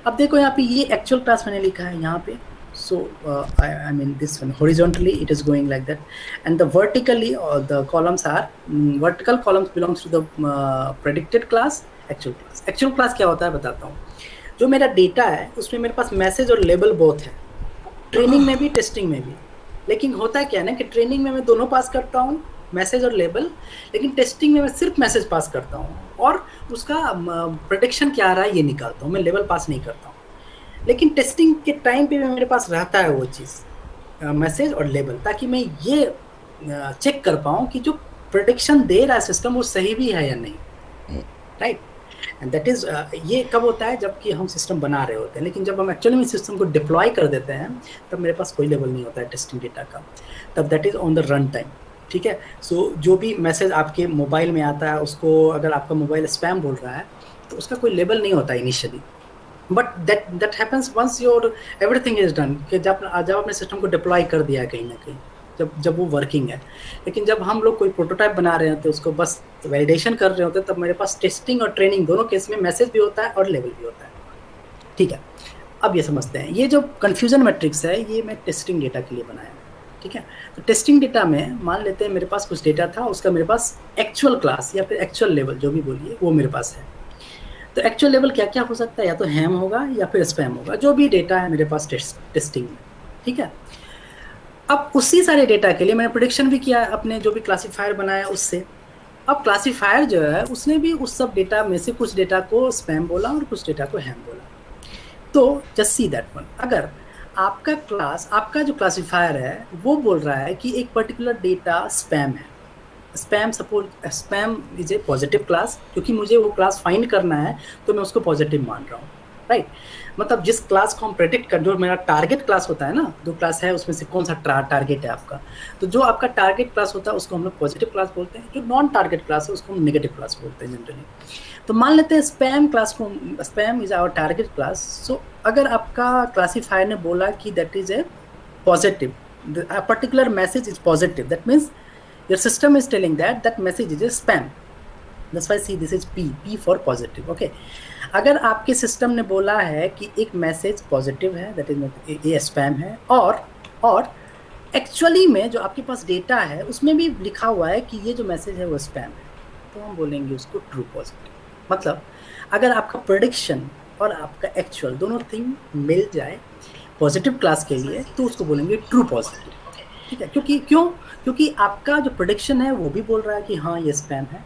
अब देखो यहाँ पे ये एक्चुअल क्लास मैंने लिखा है यहाँ पे। So I mean this one horizontally it is going like that, and the vertically the columns are vertical columns belongs to the predicted class, actual class। actual class क्या होता है बताता हूँ। जो मेरा डेटा है उसमें मेरे पास मैसेज और लेबल बोथ है, ट्रेनिंग में भी टेस्टिंग में भी। लेकिन होता क्या है ना कि ट्रेनिंग में मैं दोनों पास करता हूँ, मैसेज और लेबल, लेकिन टेस्टिंग में मैं सिर्फ मैसेज पास करता हूँ और उसका प्रेडिक्शन क्या आ रहा है ये निकालता हूँ, मैं लेबल पास नहीं करता हूँ। लेकिन टेस्टिंग के टाइम पे भी मेरे पास रहता है वो चीज़, मैसेज और लेबल, ताकि मैं ये चेक कर पाऊँ कि जो प्रेडिक्शन दे रहा है सिस्टम वो सही भी है या नहीं, राइट। एंड दैट इज़ ये कब होता है जबकि हम सिस्टम बना रहे होते हैं। लेकिन जब हम एक्चुअली में सिस्टम को डिप्लॉय कर देते हैं तब मेरे पास कोई लेबल नहीं होता है टेस्टिंग डेटा का, तब that is on the run time. ठीक है, सो जो भी मैसेज आपके मोबाइल में आता है उसको अगर आपका मोबाइल स्पैम बोल रहा है तो उसका कोई लेबल नहीं होता initially, but that happens once your everything is done, कि जब अपने सिस्टम को डिप्लॉय कर दिया है कहीं ना कहीं, जब वो वर्किंग है। लेकिन जब हम लोग कोई प्रोटोटाइप बना रहे होते हैं, उसको बस वैलिडेशन कर रहे होते हैं, तब मेरे पास टेस्टिंग और ट्रेनिंग दोनों केस में मैसेज भी होता है और लेवल भी होता है। ठीक है, अब ये समझते हैं। ये जो कन्फ्यूजन मैट्रिक्स है ये मैं टेस्टिंग डेटा के लिए बनाया। ठीक है, तो टेस्टिंग डेटा में मान लेते हैं मेरे पास कुछ डेटा था, उसका मेरे पास एक्चुअल क्लास या फिर एक्चुअल लेवल जो भी बोलिए वो मेरे पास है। तो एक्चुअल लेवल क्या क्या हो सकता है, या तो हैम होगा या फिर स्पैम होगा, जो भी डेटा है मेरे पास टेस्टिंग में। ठीक है, अब उसी सारे डेटा के लिए मैंने प्रेडिक्शन भी किया अपने जो भी क्लासीफायर बनाया उससे। अब क्लासीफायर जो है उसने भी उस सब डेटा में से कुछ डेटा को स्पैम बोला और कुछ डेटा को हैम बोला। तो जस्ट सी दैट वन, अगर आपका क्लास, आपका जो क्लासीफायर है वो बोल रहा है कि एक पर्टिकुलर डेटा स्पैम है, spam suppose spam is a positive class, क्योंकि मुझे वो क्लास फाइंड करना है तो मैं उसको पॉजिटिव मान रहा हूँ, राइट। मतलब जिस क्लास को हम प्रेडिक्ट कर, जो मेरा टारगेट क्लास होता है ना, दो क्लास है उसमें से कौन सा टारगेट है आपका, तो जो आपका टारगेट क्लास होता है उसको हम लोग पॉजिटिव क्लास बोलते हैं, जो नॉन टारगेट क्लास है उसको हम नेगेटिव क्लास बोलते हैं जनरली। तो मान लेते हैं स्पैम क्लास को, spam is our target class. So अगर आपका क्लासीफायर ने बोला कि that is a positive, a particular message is positive, that means your system is telling that that message is a spam. That's why see this is P for positive. Okay, अगर आपके system ने बोला है कि एक message positive है, that is ये spam है, और एक्चुअली में जो आपके पास डेटा है उसमें भी लिखा हुआ है कि ये जो मैसेज है वो स्पैम है, तो हम बोलेंगे उसको ट्रू पॉजिटिव। मतलब अगर आपका प्रेडिक्शन और आपका एक्चुअल दोनों थिंग मिल जाए पॉजिटिव क्लास के लिए तो उसको बोलेंगे ट्रू पॉजिटिव। ठीक है, क्योंकि आपका जो प्रेडिक्शन है वो भी बोल रहा है कि हाँ ये स्पैम है,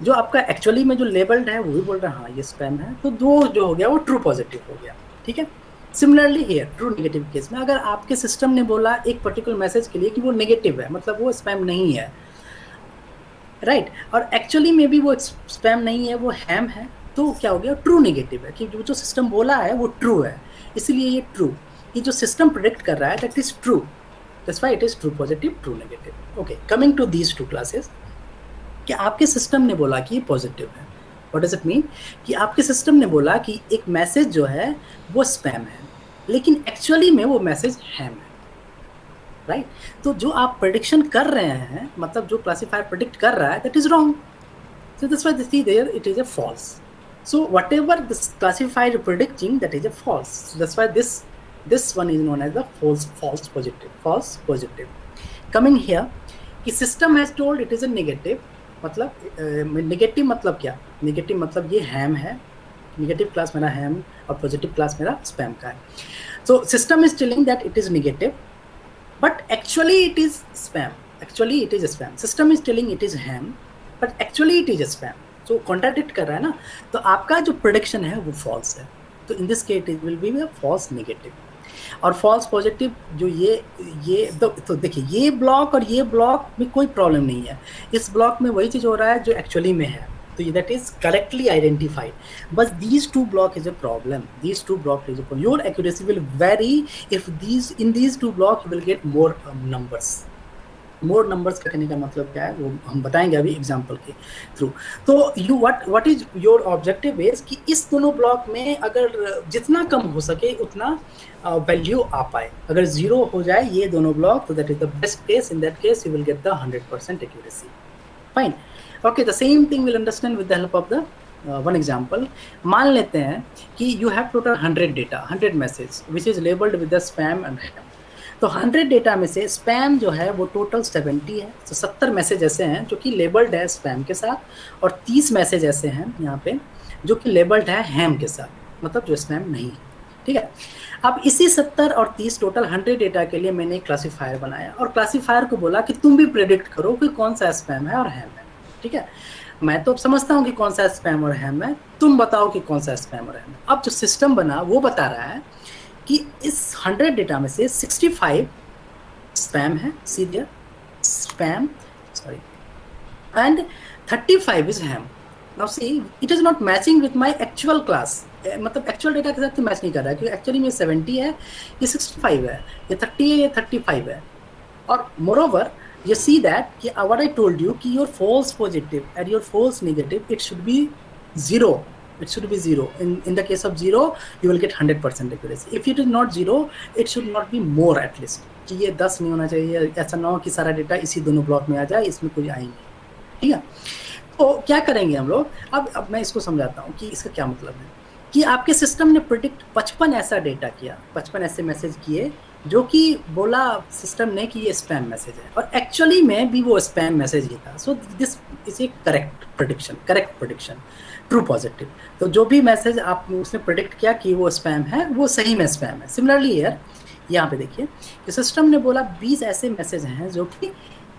जो आपका एक्चुअली में जो लेबल्ड है वो भी बोल रहा है हाँ ये स्पैम है, तो दो जो हो गया वो ट्रू पॉजिटिव हो गया। ठीक है, similarly here true negative case में अगर आपके सिस्टम ने बोला एक पर्टिकुलर मैसेज के लिए कि वो नेगेटिव है, मतलब वो स्पैम नहीं है, राइट, और एक्चुअली में भी वो स्पैम नहीं है, वो हैम है, तो क्या हो गया ट्रू नेगेटिव है, कि जो सिस्टम बोला है वो ट्रू है, इसलिए ये ट्रू, ये जो सिस्टम प्रेडिक्ट कर रहा है that is true, that's why it is true positive true negative. Okay, coming to these two classes, कि आपके सिस्टम ने बोला कि ये पॉजिटिव है, व्हाट डज इट मीन, कि आपके सिस्टम ने बोला कि एक मैसेज जो है वो स्पैम है, लेकिन एक्चुअली में वो मैसेज हैम है, राइट। तो जो आप प्रेडिक्शन कर रहे हैं, मतलब जो क्लासीफायर प्रेडिक्ट कर रहा है that is wrong, so that's why they see there it is a false, so whatever this classifier predicting that is a false, so that's why this one is known as the false positive। coming here कि system has told it is a negative, मतलब negative मतलब क्या, negative मतलब ये हैम है, negative class मेरा हैम और positive class मेरा स्पैम का है। so system is telling that it is negative but actually it is spam, actually it is spam, system is telling it is ham but actually it is spam, so contradict कर रहा है ना, तो आपका जो prediction है वो false है, तो in this case it will be a false negative. और फॉल्स पॉजिटिव जो ये तो देखिए ये ब्लॉक और ये ब्लॉक में कोई प्रॉब्लम नहीं है, इस ब्लॉक में वही चीज़ हो रहा है जो एक्चुअली में है, तो दैट इज करेक्टली आइडेंटिफाइड, बस these two block is a problem, these two block is a problem, your accuracy will very if these two block you will get more numbers. More numbers का कहने का मतलब क्या है वो हम बताएंगे अभी एग्जांपल के थ्रू। तो you what is your objective is कि इस दोनों ब्लॉक में अगर जितना कम हो सके उतना वैल्यू आ पाए, अगर 0 हो जाए ये दोनों ब्लॉक तो that is the best case, in that case you will get the 100% accuracy. Fine, okay, the same thing will understand with the help of the one example. मान लेते हैं कि you have total 100 data, 100 message which is labelled with the spam and ham, तो 100 data में से spam जो है वो टोटल 70 है, तो 70 मैसेज ऐसे हैं जो कि लेबल्ड है स्पैम के साथ, और 30 मैसेज ऐसे हैं यहाँ पे जो कि लेबल्ड है हैम के साथ, मतलब जो स्पैम नहीं है। ठीक है, अब इसी 70 और 30 टोटल 100 डेटा के लिए मैंने एक क्लासीफायर बनाया और क्लासीफायर को बोला कि तुम भी प्रेडिक्ट करो कि कौन सा स्पैम है और हैम है। ठीक है, मैं तो समझता हूँ कि कौन सा स्पैम और हैम है, तुम बताओ कि कौन सा स्पैम और हैम है। अब जो सिस्टम बना वो बता रहा है कि इस 100 डेटा में से 65 स्पैम है, सीधे spam, sorry, and 35 is ham. Now see it is not matching with my actual class, मतलब एक्चुअल डेटा के साथ तो मैच नहीं कर रहा है, क्योंकि एक्चुअली में 70 है, ये 65 है, ये 30 है, ये 35 है। और मोरओवर you see that कि what I told you कि your false positive and your false negative it should be 0, it should be 0. In the case of 0 you will get 100% accuracy. If it is not 0 it should not be more at least, कि ये 10 नहीं होना चाहिए, ऐसा ना हो कि सारा डेटा इसी दोनों ब्लॉक में आ जाए, इसमें कोई आएंगे। ठीक है, तो क्या करेंगे हम लोग, अब मैं इसको समझाता हूँ कि इसका क्या मतलब है। कि आपके सिस्टम ने प्रेडिक्ट 55 ऐसा डेटा किया, 55 ऐसे मैसेज किए जो कि बोला सिस्टम ने कि ये स्पैम मैसेज है, और एक्चुअली में भी वो स्पैम मैसेज ही था। सो this is A correct prediction, true positive. तो जो भी मैसेज आप उसने प्रेडिक्ट किया कि वो स्पैम है, वो सही में स्पैम है। सिमिलरली हियर यहाँ पे देखिए कि सिस्टम ने बोला 20 ऐसे मैसेज हैं जो कि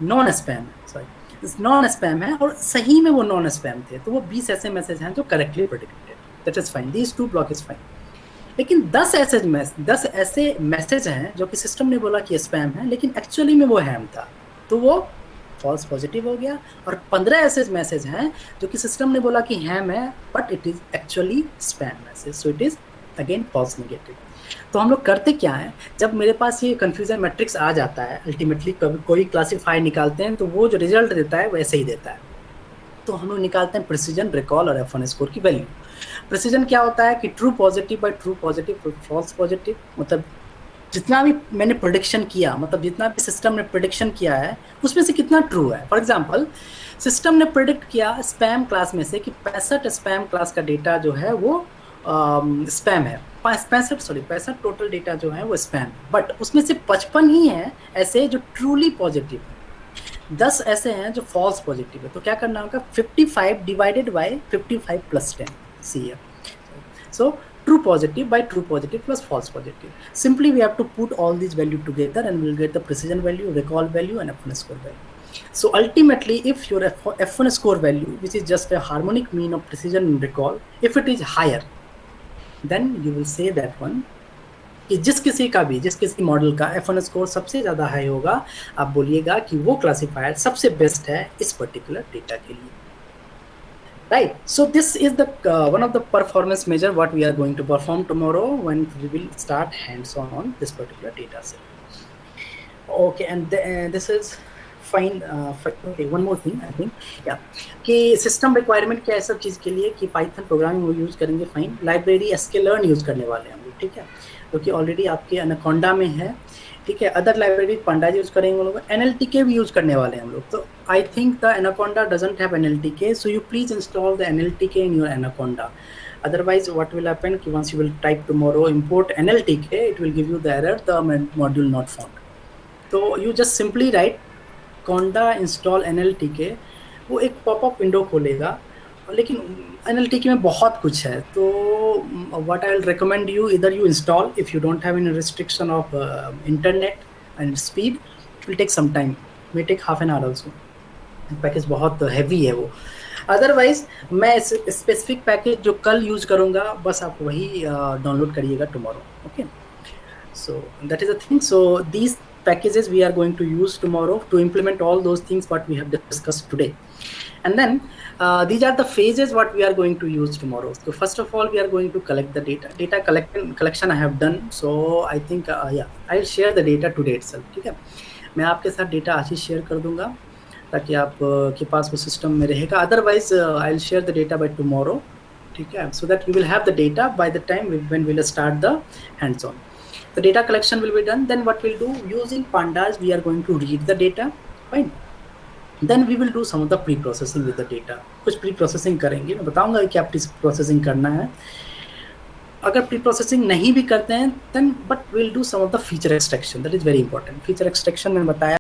नॉन स्पैम है, और सही में वो नॉन स्पैम थे, तो वो 20 ऐसे मैसेज हैं जो correctly predicted, that is fine, these two block is fine. लेकिन 10 ऐसे मैसेज हैं जो कि सिस्टम ने बोला कि स्पैम है, लेकिन एक्चुअली में वो हैम था, तो वो फॉल्स पॉजिटिव हो गया। और 15 ऐसे मैसेज हैं जो कि सिस्टम ने बोला कि हैम है but it is actually spam message, so it is again false negative. तो हम लोग करते क्या है, जब मेरे पास ये कंफ्यूजन मैट्रिक्स आ जाता है, अल्टीमेटली कभी कोई क्लासीफायर निकालते हैं तो वो जो रिजल्ट देता है वैसे ही देता है। तो हम लोग निकालते हैं प्रिसीजन, रिकॉल और F1 स्कोर की वैल्यू। प्रिसीजन क्या होता है कि true positive by true positive false positive, मतलब जितना भी मैंने प्रेडिक्शन किया, मतलब जितना भी सिस्टम ने प्रेडिक्शन किया है उसमें से कितना ट्रू है। फॉर एग्जांपल सिस्टम ने प्रेडिक्ट किया स्पैम क्लास में से कि 65 स्पैम क्लास का डेटा जो है वो स्पैम है, 65 टोटल डेटा जो है वो स्पैम, बट उसमें से 55 ही है ऐसे जो ट्रूली पॉजिटिव है, 10 ऐसे हैं जो फॉल्स पॉजिटिव है। तो क्या करना होगा, 55 डिवाइडेड बाय 55 प्लस 10 सी है। सो true positive by true positive plus false positive. Simply we have to put all these value together and we'll get the precision value, recall value and F1 score value. So ultimately if your F1 score value, which is just a harmonic mean of precision and recall, if it is higher, then you will say that one कि जिस किसी model का F1 score सबसे ज़्यादा high होगा, आप बोलिएगा कि वो क्लासिफायर सबसे बेस्ट है इस पर्टिकुलर डेटा के लिए। Right, so this is the one of the performance measure what we are going to perform tomorrow when we will start hands-on on this particular data set. Okay, and this is fine. Okay, one more thing I think, yeah, कि system requirement क्या है सब चीज़ के लिए कि Python programming वो use करेंगे, fine. Library sklearn use करने वाले हैं हम लोग, ठीक है, क्योंकि ऑलरेडी आपके Anaconda में है, ठीक है। अदर लाइब्रेरी Pandas यूज़ करेंगे लोग, NLTK भी यूज़ करने वाले हैं हम लोग। तो I think the Anaconda doesn't have NLTK, so you please install the NLTK in your Anaconda. Otherwise what will happen कि once you will type tomorrow import NLTK, it will give you the error the module not found. तो you just simply write conda install NLTK, वो एक popup window खोलेगा, लेकिन NLTK में बहुत कुछ है। तो what I will recommend you, either you install if you don't have any restriction of internet and speed, it will take some time, may take half an hour also, package बहुत heavy है वो। Otherwise मैं specific package जो कल use करूँगा बस आप वही डाउनलोड करिएगा tomorrow, okay. So that is the thing. So these packages we are going to use tomorrow to implement all those things what we have discussed today, and then these are the phases what we are going to use tomorrow. So first of all we are going to collect the data collection I have done, so I think yeah I'll share the data today itself, ठीक है। मैं आपके साथ data आज ही share कर दूंगा ताकि आप के पास वो सिस्टम में रहेगा। Otherwise I will share the data by tomorrow, ठीक है, so that you will have the data by the time when we will start the hands on. The data collection will be done. Then what we'll do, using Pandas we are going to read the data, fine. Then we will do some of the pre-processing with the data. कुछ pre-processing करेंगे, मैं बताऊंगा क्या pre-processing करना है। अगर pre-processing नहीं भी करते हैं then but we'll do some of the feature extraction, that is very important. Feature extraction मैंने बताया